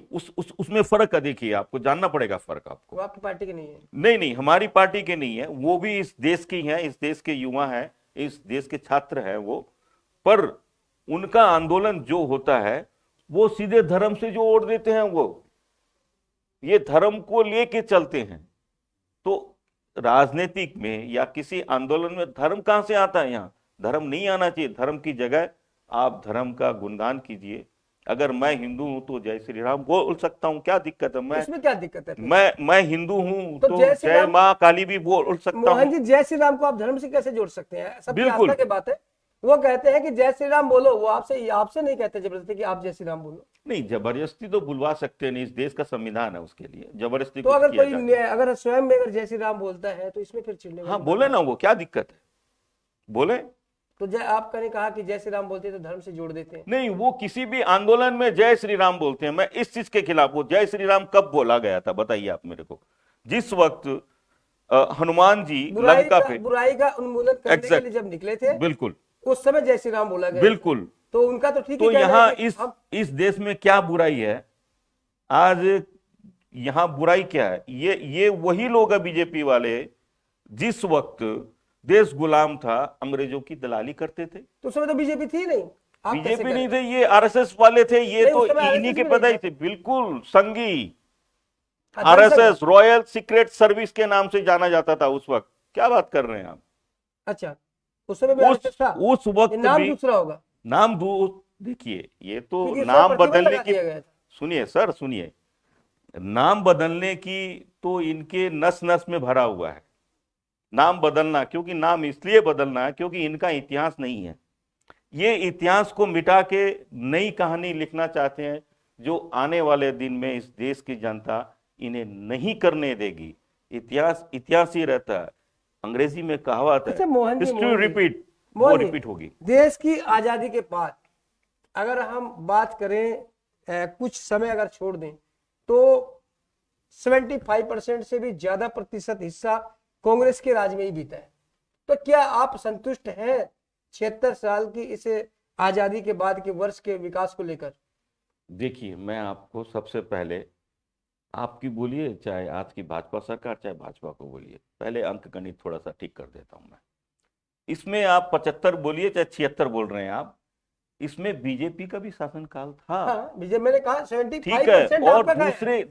[SPEAKER 2] उसमें फर्क है। देखिए, आपको जानना पड़ेगा फर्क आपको।
[SPEAKER 1] वो आपकी पार्टी के नहीं है?
[SPEAKER 2] नहीं नहीं, हमारी पार्टी के नहीं है, वो भी इस देश की है, इस देश के युवा हैं, इस देश के छात्र हैं वो। पर उनका आंदोलन जो होता है वो सीधे धर्म से जोड़ देते हैं, वो ये धर्म को लेके चलते हैं। तो राजनीतिक में या किसी आंदोलन में धर्म कहां से आता है? यहाँ धर्म नहीं आना चाहिए। धर्म की जगह आप धर्म का गुणगान कीजिए। अगर मैं हिंदू हूं तो जय श्री राम बोल सकता हूं, क्या दिक्कत है?
[SPEAKER 1] इसमें क्या दिक्कत है?
[SPEAKER 2] मैं हिंदू हूं तो
[SPEAKER 1] जय
[SPEAKER 2] जय माँ काली भी बोल सकता हूं।
[SPEAKER 1] मोहन जी, जय श्री राम को आप धर्म से कैसे जोड़ सकते हैं? सबकी
[SPEAKER 2] बिल्कुल
[SPEAKER 1] आस्था की बात है। वो कहते हैं कि जय श्री राम बोलो, वो आपसे नहीं कहते जबरदस्ती कि आप जय श्री राम बोलो।
[SPEAKER 2] नहीं, जबरदस्ती तो बुलवा सकते नहीं, इस देश का संविधान है, उसके लिए जबरदस्ती
[SPEAKER 1] तो अगर कोई अगर स्वयं में अगर जय श्री राम बोलता है तो इसमें फिर चिढ़ने?
[SPEAKER 2] हाँ, बोले ना, वो क्या दिक्कत है, बोले।
[SPEAKER 1] तो आपका ने कहा कि जय श्री राम बोलते हैं तो धर्म से जोड़ देते हैं।
[SPEAKER 2] नहीं, वो किसी भी आंदोलन में जय श्री राम बोलते हैं। मैं इस चीज के खिलाफ हूं। जय श्री राम कब बोला गया था बताइए आप मेरे को? जिस वक्त हनुमान जी लंका पे
[SPEAKER 1] बुराई का उन्मूलन करने के लिए जब निकले थे,
[SPEAKER 2] बिल्कुल
[SPEAKER 1] उस समय जय श्री राम बोला गया।
[SPEAKER 2] बिल्कुल।
[SPEAKER 1] तो उनका तो ठीक
[SPEAKER 2] तो
[SPEAKER 1] है।
[SPEAKER 2] यहाँ इस देश में क्या बुराई है? आज यहाँ बुराई क्या है? ये वही लोग है बीजेपी वाले जिस वक्त देश गुलाम था, अंग्रेजों की दलाली करते थे।
[SPEAKER 1] तो उस समय तो बीजेपी थी नहीं।
[SPEAKER 2] बीजेपी नहीं थे, ये आरएसएस वाले थे। ये तो इन्हीं के पता ही थे। बिल्कुल, संघी आरएसएस, रॉयल सीक्रेट सर्विस के नाम से जाना जाता था उस वक्त। क्या बात कर रहे हैं आप?
[SPEAKER 1] अच्छा, उस समय
[SPEAKER 2] उस वक्त
[SPEAKER 1] नाम दूसरा होगा।
[SPEAKER 2] नाम देखिए, ये तो नाम बदलने की, सुनिए सर, सुनिए, नाम बदलने की तो इनके नस नस में भरा हुआ है नाम बदलना। क्योंकि नाम इसलिए बदलना है क्योंकि इनका इतिहास नहीं है। ये इतिहास को मिटा के नई कहानी लिखना चाहते हैं, जो आने वाले दिन में इस देश की जनता इन्हें नहीं करने देगी। इतिहास ही रहता है। अंग्रेजी में कहावत है, हिस्ट्री रिपीट, वो रिपीट होगी।
[SPEAKER 1] देश की आजादी के बाद अगर हम बात करें, कुछ समय अगर छोड़ दें तो 75% से भी ज्यादा प्रतिशत हिस्सा कांग्रेस के राज में ही बीता है। तो क्या आप संतुष्ट हैं 76 साल की इस आजादी के बाद के वर्ष के विकास को लेकर?
[SPEAKER 2] देखिए, मैं आपको सबसे पहले आपकी बोलिए, चाहे आज की भाजपा सरकार, चाहे भाजपा को बोलिए, पहले अंक गणित थोड़ा सा ठीक कर देता हूं मैं। इसमें आप 75 बोलिए चाहे 76 बोल रहे हैं आप, इसमें बीजेपी का भी शासनकाल था।
[SPEAKER 1] हाँ, मैंने कहा 75%।
[SPEAKER 2] ठीक है, और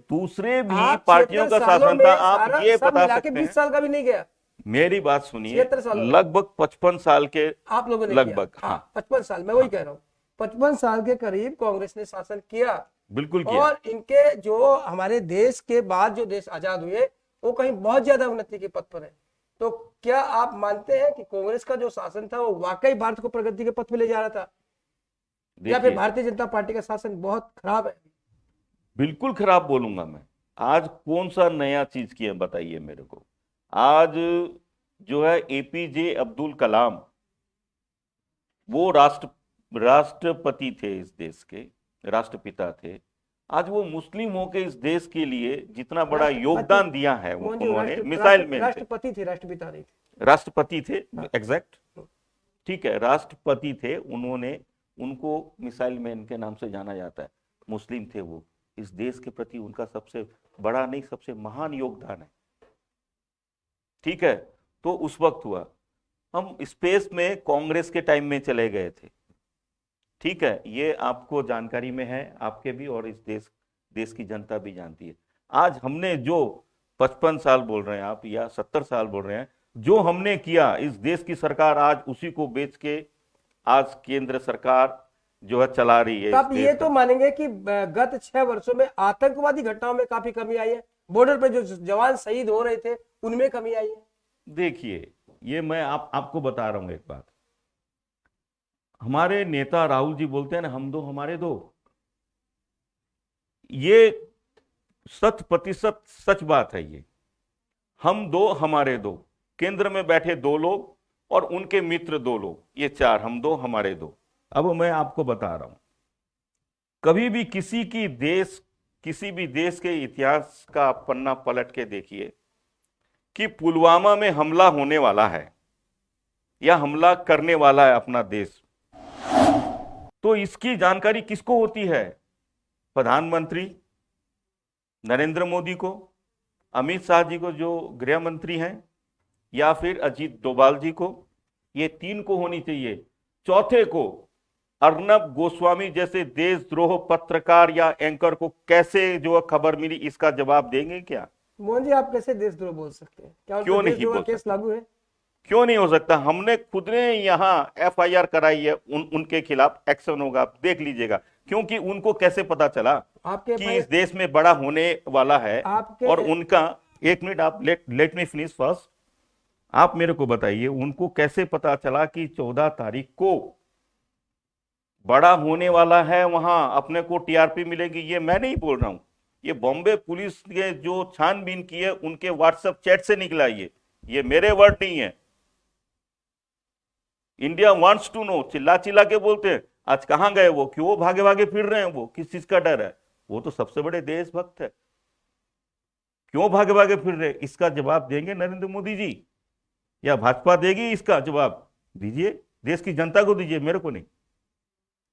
[SPEAKER 2] दूसरे भी पार्टियों का शासन था। आप ये बता सकते हैं
[SPEAKER 1] 20 साल का भी नहीं गया।
[SPEAKER 2] मेरी बात सुनिए, लगभग 55 साल के
[SPEAKER 1] आप लोगों ने
[SPEAKER 2] लगभग, हाँ
[SPEAKER 1] 55 साल, मैं वही कह रहा हूँ, 55 साल के करीब कांग्रेस ने शासन किया।
[SPEAKER 2] बिल्कुल किया।
[SPEAKER 1] और इनके जो हमारे देश के बाद जो देश आजाद हुए वो कहीं बहुत ज्यादा उन्नति के पथ पर है। तो क्या आप मानते हैं कि कांग्रेस का जो शासन था वो वाकई भारत को प्रगति के पथ में ले जा रहा था, या फिर
[SPEAKER 2] देखिए,
[SPEAKER 1] भारतीय जनता पार्टी का शासन बहुत खराब है?
[SPEAKER 2] बिल्कुल खराब बोलूंगा मैं। आज कौन सा नया चीज किया बताइए मेरे को। आज जो है एपीजे अब्दुल कलाम, वो राष्ट्रपति थे इस देश के, राष्ट्रपिता थे। आज वो मुस्लिम होके इस देश के लिए जितना बड़ा योगदान दिया है
[SPEAKER 1] मोहन जी,
[SPEAKER 2] उन्होंने, मिसाइल मैन थे,
[SPEAKER 1] राष्ट्रपति थे, राष्ट्रपिता नहीं थे।
[SPEAKER 2] राष्ट्रपति थे,
[SPEAKER 1] हाँ।
[SPEAKER 2] एग्जैक्ट, ठीक है, राष्ट्रपति थे उन्होंने, उनको मिसाइल मैन के नाम से जाना जाता है। मुस्लिम थे वो, इस देश के प्रति उनका सबसे बड़ा नहीं सबसे महान योगदान है, ठीक है। तो उस वक्त हुआ, हम स्पेस में कांग्रेस के टाइम में चले गए थे, ठीक है, ये आपको जानकारी में है, आपके भी, और इस देश की जनता भी जानती है। आज हमने जो 55 साल बोल रहे हैं आप, या 70 साल बोल रहे हैं, जो हमने किया, इस देश की सरकार आज उसी को बेच के आज केंद्र सरकार जो है चला रही है।
[SPEAKER 1] तो आप ये तो मानेंगे कि गत 6 वर्षों में आतंकवादी घटनाओं में काफी कमी आई है, बॉर्डर पे जो जवान शहीद हो रहे थे उनमें कमी आई है?
[SPEAKER 2] देखिए, ये मैं आपको बता रहा हूं एक बात। हमारे नेता राहुल जी बोलते हैं ना, हम दो हमारे दो, ये 100% सच बात है। ये हम दो हमारे दो, केंद्र में बैठे 2 लोग और उनके मित्र 2 लोग, ये 4, हम दो हमारे दो। अब मैं आपको बता रहा हूं, कभी भी किसी भी देश के इतिहास का पन्ना पलट के देखिए कि पुलवामा में हमला होने वाला है या हमला करने वाला है अपना देश, तो इसकी जानकारी किसको होती है? प्रधानमंत्री नरेंद्र मोदी को, अमित शाह जी को जो गृह मंत्री हैं, या फिर अजीत डोभाल जी को। ये 3 को होनी चाहिए। चौथे को अर्नब गोस्वामी जैसे देशद्रोह पत्रकार या एंकर को कैसे जो खबर मिली, इसका जवाब देंगे क्या?
[SPEAKER 1] मोहन जी, आप कैसे देशद्रोह बोल सकते हैं? क्या
[SPEAKER 2] क्यों नहीं
[SPEAKER 1] देशद्रोह
[SPEAKER 2] बोल
[SPEAKER 1] केस लागू है?
[SPEAKER 2] क्यों नहीं हो सकता? हमने खुद ने यहाँ एफआईआर कराई है, उनके खिलाफ एक्शन होगा, आप देख लीजिएगा। क्योंकि उनको कैसे पता चला
[SPEAKER 1] आपके
[SPEAKER 2] कि इस देश में बड़ा होने वाला है, और उनका, एक मिनट, आप लेट मी फिनिश फर्स्ट। आप मेरे को बताइए, उनको कैसे पता चला कि 14 तारीख को बड़ा होने वाला है, वहां अपने को टीआरपी मिलेगी? ये मैं नहीं बोल रहा हूं, ये बॉम्बे पुलिस ने जो छानबीन की है उनके व्हाट्सएप चैट से निकला, ये मेरे वर्ड नहीं है। इंडिया वांट्स टू नो, चिल्ला चिल्ला के बोलते हैं, आज कहां गए वो, क्यों भागे भागे फिर रहे हैं, वो किस चीज का डर है? वो तो सबसे बड़े देशभक्त है, क्यों भागे भागे फिर रहे? इसका जवाब देंगे नरेंद्र मोदी जी या भाजपा देगी? इसका जवाब दीजिए, देश की जनता को दीजिए, मेरे को नहीं।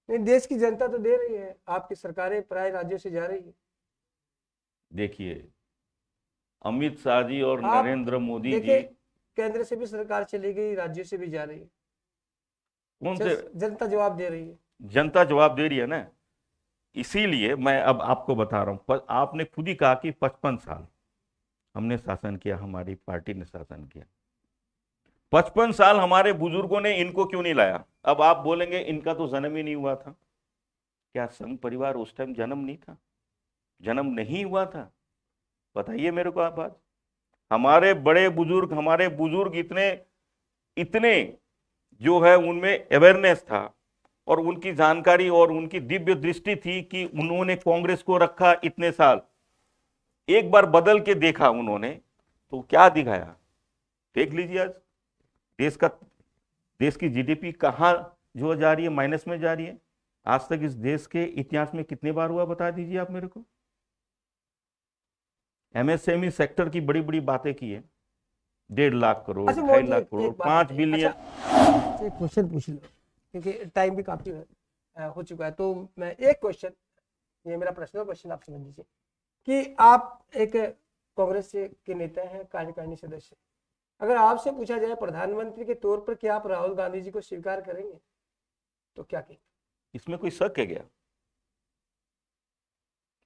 [SPEAKER 1] नहीं, देश की जनता तो दे रही है, आपकी सरकारें प्राय राज्यों से जा रही है।
[SPEAKER 2] देखिए, अमित शाह जी और नरेंद्र मोदी जी,
[SPEAKER 1] केंद्र से भी सरकार चली गई, राज्यों से भी जा रही है,
[SPEAKER 2] कौन से?
[SPEAKER 1] जनता जवाब दे रही है।
[SPEAKER 2] जनता जवाब दे रही है ना, इसीलिए मैं अब आपको बता रहा हूं। आपने खुद ही कहा कि 55 साल हमने शासन किया, हमारी पार्टी ने शासन किया। 55 साल हमारे बुजुर्गों ने इनको क्यों नहीं लाया? अब आप बोलेंगे इनका तो जन्म ही नहीं हुआ था। क्या संघ परिवार उस टाइम जन्म नहीं था? जन्म नहीं हुआ था? बताइए मेरे को आप। आज हमारे बड़े बुजुर्ग, हमारे बुजुर्ग इतने इतने जो है उनमें अवेयरनेस था, और उनकी जानकारी और उनकी दिव्य दृष्टि थी कि उन्होंने कांग्रेस को रखा इतने साल। एक बार बदल के देखा उन्होंने, तो क्या दिखाया? देख लीजिए, आज देश की जीडीपी कहां जो जा रही है, माइनस में जा रही है। आज तक इस देश के इतिहास में कितने बार हुआ, बता दीजिए आप मेरे को। एमएसएमई सेक्टर की बड़ी बड़ी बातें की है, 1.5 लाख करोड़, 2.5 लाख करोड़, 5 बिलियन।
[SPEAKER 1] एक क्वेश्चन पूछ लो, क्योंकि टाइम भी काफी हो चुका है। तो मैं एक क्वेश्चन, ये मेरा पर्सनल क्वेश्चन आप समझ लीजिए कि आप एक कांग्रेस के नेता हैं, कार्यकारिणी सदस्य। अगर आपसे पूछा जाए प्रधानमंत्री के तौर पर क्या आप राहुल गांधी जी को स्वीकार करेंगे, तो क्या कहेंगे?
[SPEAKER 2] इसमें कोई शक है क्या?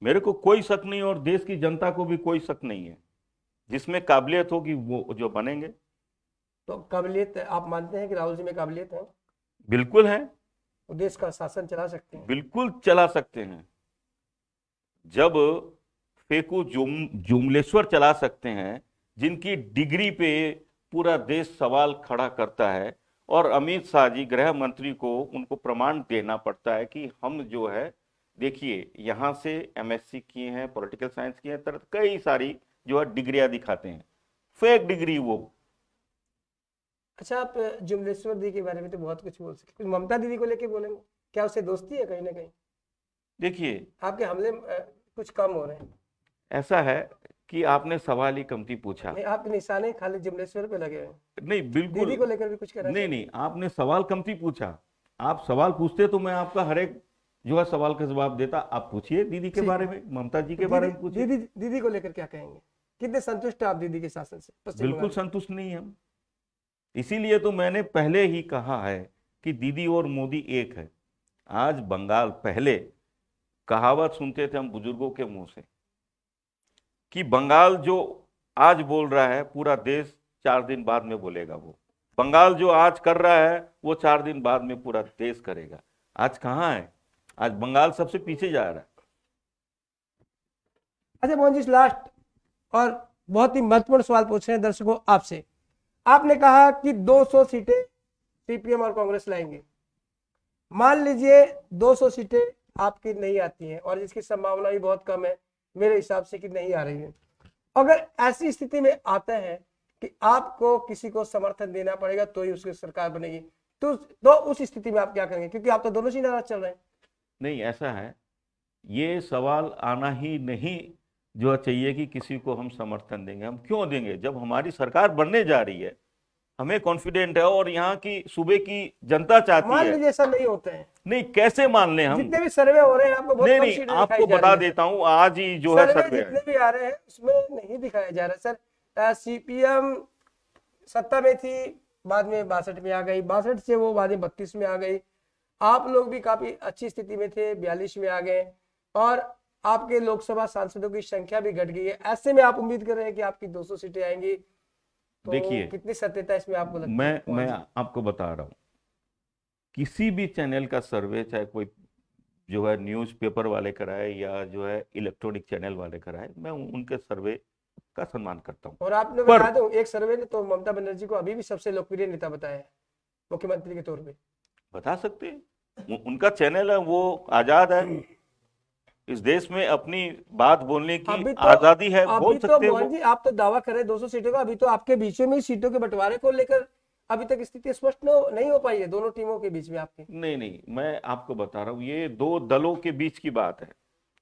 [SPEAKER 2] मेरे को कोई शक नहीं, और देश की जनता को भी कोई शक नहीं है। जिसमें काबिलियत होगी वो जो बनेंगे।
[SPEAKER 1] तो काबिलियत आप मानते हैं कि राहुल जी में काबिलियत है?
[SPEAKER 2] बिल्कुल है।
[SPEAKER 1] वो देश का शासन चला सकते हैं?
[SPEAKER 2] बिल्कुल चला सकते हैं। जब फेकू जुमलेश्वर चला सकते हैं, जिनकी डिग्री पे पूरा देश सवाल खड़ा करता है, और अमित शाह जी गृह मंत्री को उनको प्रमाण देना पड़ता है कि हम जो है, देखिए यहाँ से एमएससी किए हैं, पॉलिटिकल साइंस किए हैं, तरह कई सारी जो है डिग्रियां दिखाते हैं, फेक डिग्री वो।
[SPEAKER 1] अच्छा, आप जुमलेश्वर दी के बारे में तो बहुत कुछ बोल सकते, कुछ ममता दीदी को लेके बोलेंगे? क्या उससे दोस्ती है कहीं ना कहीं?
[SPEAKER 2] देखिए,
[SPEAKER 1] आपके हमले कुछ कम हो रहे हैं।
[SPEAKER 2] ऐसा है कि आपने सवाल ही कमती पूछा।
[SPEAKER 1] नहीं, आपके निशाने खाली जुमलेश्वर पे लगे हैं।
[SPEAKER 2] नहीं, बिल्कुल
[SPEAKER 1] दीदी को लेकर भी कुछ कहना
[SPEAKER 2] नहीं,
[SPEAKER 1] चाहिए?
[SPEAKER 2] नहीं, आपने सवाल कमती पूछा। आप सवाल पूछते तो मैं आपका हर एक जो है सवाल का जवाब देता। आप पूछिए दीदी के
[SPEAKER 1] ठीक
[SPEAKER 2] बारे
[SPEAKER 1] है।
[SPEAKER 2] में, ममता जी
[SPEAKER 1] तो
[SPEAKER 2] के बारे
[SPEAKER 1] दीदी
[SPEAKER 2] में पूछिए।
[SPEAKER 1] दीदी दीदी को लेकर क्या कहेंगे? कितने संतुष्ट हैं आप दीदी के शासन से पश्चिम
[SPEAKER 2] बिल्कुल
[SPEAKER 1] बंगाल
[SPEAKER 2] संतुष्ट नहीं हम। इसीलिए तो मैंने पहले ही कहा है कि दीदी और मोदी एक है। आज बंगाल, पहले कहावत सुनते थे हम बुजुर्गों के मुंह से कि बंगाल जो आज बोल रहा है, पूरा देश 4 दिन बाद में बोलेगा। वो बंगाल जो आज कर रहा है, वो 4 दिन बाद में पूरा देश करेगा। आज कहाँ है? आज बंगाल सबसे पीछे जा रहा है।
[SPEAKER 1] अच्छा मोहन जी, लास्ट और बहुत ही महत्वपूर्ण सवाल पूछ रहे हैं दर्शकों आपसे। आपने कहा कि 200 सीटें सीपीएम और कांग्रेस लाएंगे। मान लीजिए 200 सीटें आपकी नहीं आती हैं, और इसकी संभावना भी बहुत कम है मेरे हिसाब से कि नहीं आ रही है। अगर ऐसी स्थिति में आता है कि आपको किसी को समर्थन देना पड़ेगा तो ही उसकी सरकार बनेगी, तो उस स्थिति में आप क्या करेंगे? क्योंकि आप तो दोनों ही नाराज चल रहे हैं।
[SPEAKER 2] नहीं, ऐसा है, ये सवाल आना ही नहीं जो चाहिए कि किसी को हम समर्थन देंगे। हम क्यों देंगे जब हमारी सरकार बनने जा रही है? हमें कॉन्फिडेंट है और यहाँ की सूबे की जनता चाहती
[SPEAKER 1] मान
[SPEAKER 2] है।
[SPEAKER 1] लीजिए ऐसा नहीं होता है।
[SPEAKER 2] नहीं, कैसे मान लें हम?
[SPEAKER 1] जितने भी सर्वे हो रहे हैं आपको बहुत
[SPEAKER 2] नहीं,
[SPEAKER 1] कम
[SPEAKER 2] नहीं,
[SPEAKER 1] सीटें
[SPEAKER 2] आपको
[SPEAKER 1] दिखाई जा
[SPEAKER 2] बता
[SPEAKER 1] रही है।
[SPEAKER 2] देता हूं, आज ही जो है
[SPEAKER 1] सर्वे
[SPEAKER 2] सर्वे
[SPEAKER 1] जितने
[SPEAKER 2] है।
[SPEAKER 1] भी आ रहे हैं उसमें नहीं दिखाया जा रहा सर। सीपीएम सत्ता में थी, बाद में 62 में आ गई, 62 से वो बाद में 32 में आ गई। आप लोग भी काफी अच्छी स्थिति में थे, 42 में आ गए, और आपके लोकसभा सांसदों की संख्या भी घट गई है। ऐसे में आप उम्मीद कर रहे हैं कि आपकी 200 सीटें आएंगी, तो
[SPEAKER 2] देखिए,
[SPEAKER 1] कितनी सत्यता इसमें आपको लगती है?
[SPEAKER 2] मैं आपको बता रहा हूं, किसी भी चैनल का सर्वे, चाहे कोई जो है न्यूज़पेपर वाले कराए या जो है इलेक्ट्रॉनिक चैनल वाले कराए, मैं उनके सर्वे का सम्मान करता हूं।
[SPEAKER 1] और आपने
[SPEAKER 2] पर
[SPEAKER 1] बता दो, एक सर्वे ने तो ममता बनर्जी को अभी भी सबसे लोकप्रिय नेता बताया है, मुख्यमंत्री के तौर पे।
[SPEAKER 2] बता सकते हैं, उनका चैनल है, वो आजाद है। इस देश में अपनी बात बोलने की आजादी है, बोल सकते हैं
[SPEAKER 1] मोहन
[SPEAKER 2] वो।
[SPEAKER 1] जी, आप तो दावा कर रहे हैं 200 सीटों का, अभी तो आपके बीच में सीटों के बंटवारे को लेकर अभी तक स्थिति स्पष्ट नहीं हो पाई है दोनों टीमों के बीच में आपके।
[SPEAKER 2] नहीं, नहीं, मैं आपको बता रहा हूं, ये दो दलों के बीच की बात है,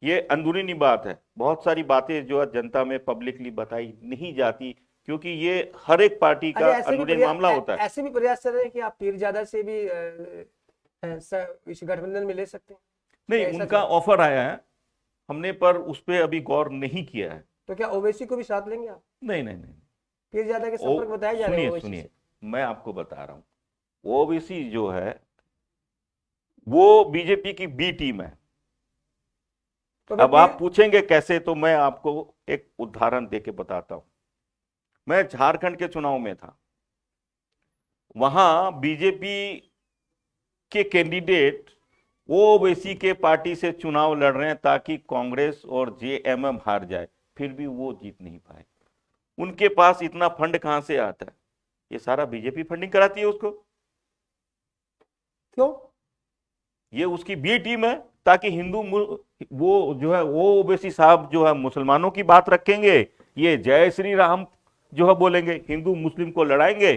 [SPEAKER 2] ये अंदरूनी बात है। बहुत सारी बातें जो है जनता में पब्लिकली बताई नहीं जाती, क्योंकि ये हर एक पार्टी का अंदरूनी मामला होता है।
[SPEAKER 1] ऐसे भी प्रयास चल रहे हैं कि आप पीरजादा से भी इस गठबंधन में ले सकते हैं?
[SPEAKER 2] नहीं,
[SPEAKER 1] ऐसा
[SPEAKER 2] उनका
[SPEAKER 1] चल-
[SPEAKER 2] ऑफर आया है हमने, पर उस पर अभी गौर नहीं किया है।
[SPEAKER 1] तो क्या ओवैसी को भी साथ लेंगे आप?
[SPEAKER 2] नहीं, नहीं, नहीं।
[SPEAKER 1] पीरजादा के संपर्क बताए जा रहे हैं
[SPEAKER 2] सुनिए,
[SPEAKER 1] ओवैसी
[SPEAKER 2] सुनिए,
[SPEAKER 1] से।
[SPEAKER 2] मैं आपको बता रहा हूं, ओबीसी जो है वो बीजेपी की बी टीम है।
[SPEAKER 1] तो
[SPEAKER 2] अब आप पूछेंगे कैसे, तो मैं आपको एक उदाहरण देके बताता हूं। मैं झारखंड के चुनाव में था, वहां बीजेपी के कैंडिडेट ओबीसी के पार्टी से चुनाव लड़ रहे हैं ताकि कांग्रेस और जेएमएम हार जाए, फिर भी वो जीत नहीं पाए। उनके पास इतना फंड कहां से आता है? ये सारा बीजेपी फंडिंग कराती है उसको।
[SPEAKER 1] क्यों?
[SPEAKER 2] ये उसकी बी टीम है, ताकि वो जो है, वो ओबीसी साहब जो है मुसलमानों की बात रखेंगे, ये जय श्री राम जो है बोलेंगे, हिंदू मुस्लिम को लड़ाएंगे।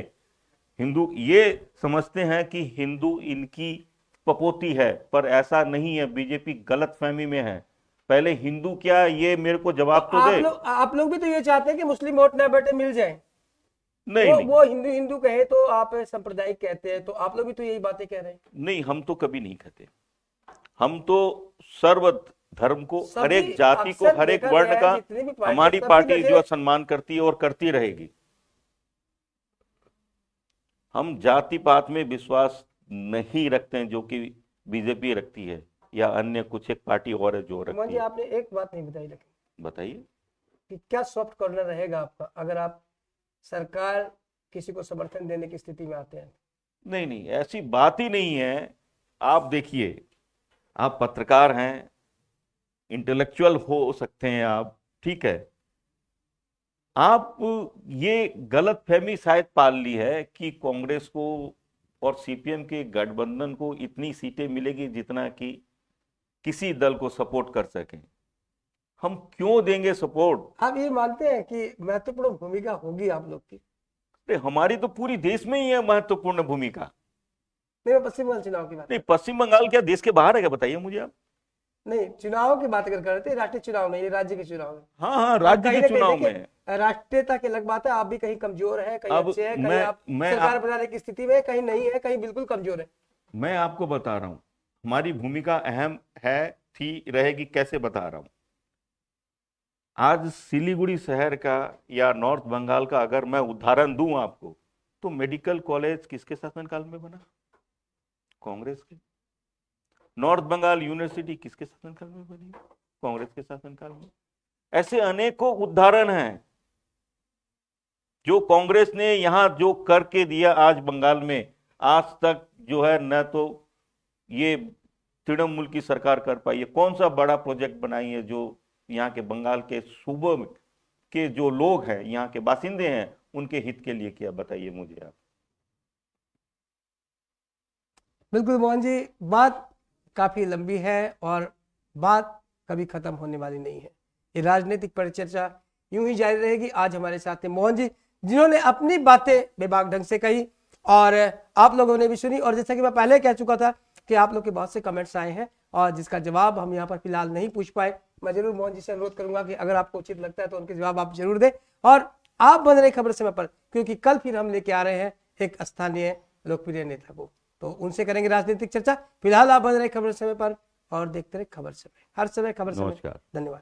[SPEAKER 2] हिंदू ये समझते हैं कि हिंदू इनकी पपोती है, पर ऐसा नहीं है। बीजेपी गलत फहमी में है। पहले हिंदू क्या, ये मेरे को जवाब तो दे।
[SPEAKER 1] आप लोग भी तो ये चाहते हैं कि मुस्लिम वोट ना बेटे मिल जाए।
[SPEAKER 2] नहीं, नहीं,
[SPEAKER 1] वो हिंदू हिंदू कहे तो आप सांप्रदायिक कहते हैं, तो आप लोग भी तो यही बातें कह रहे हैं।
[SPEAKER 2] नहीं, हम तो कभी नहीं कहते। हम तो सर्व धर्म को, हर एक जाति को, हर एक वर्ण का हमारी पार्टी जो है सम्मान करती है और करती रहेगी। हम जाति पात में विश्वास नहीं रखते हैं, जो कि बीजेपी रखती है, या अन्य कुछ एक पार्टी और है जो रखती है।
[SPEAKER 1] आपने एक बात नहीं बताई, लेकिन
[SPEAKER 2] बताइए
[SPEAKER 1] कि क्या सॉफ्ट कॉर्नर रहेगा आपका अगर आप सरकार किसी को समर्थन देने की स्थिति में आते हैं?
[SPEAKER 2] नहीं, नहीं, ऐसी बात ही नहीं है। आप देखिए, आप पत्रकार हैं, इंटेलेक्चुअल हो सकते हैं आप, ठीक है, आप ये गलतफहमी शायद पाल ली है कि कांग्रेस को और सीपीएम के गठबंधन को इतनी सीटें मिलेगी जितना कि किसी दल को सपोर्ट कर सकें। हम क्यों देंगे सपोर्ट?
[SPEAKER 1] आप ये मानते हैं कि महत्वपूर्ण भूमिका होगी आप लोग की?
[SPEAKER 2] अरे हमारी तो पूरी देश में ही है महत्वपूर्ण भूमिका।
[SPEAKER 1] नहीं, मैं पश्चिम बंगाल चुनाव की बात
[SPEAKER 2] नहीं, पश्चिम बंगाल क्या देश के बाहर है क्या, बताइए मुझे आप।
[SPEAKER 1] नहीं, चुनाव की बात अगर कर रहे थे, राष्ट्रीय चुनाव में, ये राज्य के चुनाव में।
[SPEAKER 2] हाँ हाँ,
[SPEAKER 1] और
[SPEAKER 2] राज्य
[SPEAKER 1] कहीं
[SPEAKER 2] के
[SPEAKER 1] ना कहीं
[SPEAKER 2] चुनाव
[SPEAKER 1] देखिए,
[SPEAKER 2] में।
[SPEAKER 1] राष्ट्रीयता की अलग बात है, आप भी कहीं कमजोर है, कहीं
[SPEAKER 2] अब
[SPEAKER 1] अच्छे हैं, कहीं
[SPEAKER 2] मैं
[SPEAKER 1] आप
[SPEAKER 2] मैं
[SPEAKER 1] सरकार
[SPEAKER 2] आप,
[SPEAKER 1] बनाने की स्थिति में, कहीं नहीं है, कहीं बिल्कुल कमजोर है।
[SPEAKER 2] मैं आपको बता रहा हूं हमारी भूमिका अहम है, थी, रहेगी, कैसे बता रहा हूं। आज सिलीगुड़ी शहर का या नॉर्थ बंगाल का अगर मैं उदाहरण दूं आपको, तो मेडिकल कॉलेज किसके शासनकाल में बना? कांग्रेस के। नॉर्थ बंगाल यूनिवर्सिटी किसके शासनकाल में बनी? कांग्रेस के शासनकाल में। ऐसे अनेकों उदाहरण हैं जो कांग्रेस ने यहां जो करके दिया आज बंगाल में। आज तक जो है न तो ये तृणमूल की सरकार कर पाई है, कौन सा बड़ा प्रोजेक्ट बनाई है जो यहाँ के बंगाल के सूबों में के जो लोग हैं, यहाँ के बासिंदे हैं, उनके हित के लिए किया, बताइए मुझे आप।
[SPEAKER 1] बिल्कुल मोहन जी, बात काफी लंबी है और बात कभी खत्म होने वाली नहीं है। ये राजनीतिक परिचर्चा यूं ही जारी रहेगी। आज हमारे साथ थे मोहन जी, जिन्होंने अपनी बातें बेबाक ढंग से कही और आप लोगों ने भी सुनी। और जैसा कि मैं पहले कह चुका था कि आप लोग के बहुत से कमेंट्स आए हैं और जिसका जवाब हम यहाँ पर फिलहाल नहीं पूछ पाए। मैं जरूर मोहन जी से अनुरोध करूंगा कि अगर आपको उचित लगता है तो उनके जवाब आप जरूर दें। और आप बन रहे खबर समय पर, क्योंकि कल फिर हम लेके आ रहे हैं एक स्थानीय लोकप्रिय नेता को, तो उनसे करेंगे राजनीतिक चर्चा। फिलहाल आप बन रहे खबर समय पर और देखते रहे खबर समय, हर समय खबर समय।
[SPEAKER 2] नमस्कार।
[SPEAKER 1] धन्यवाद।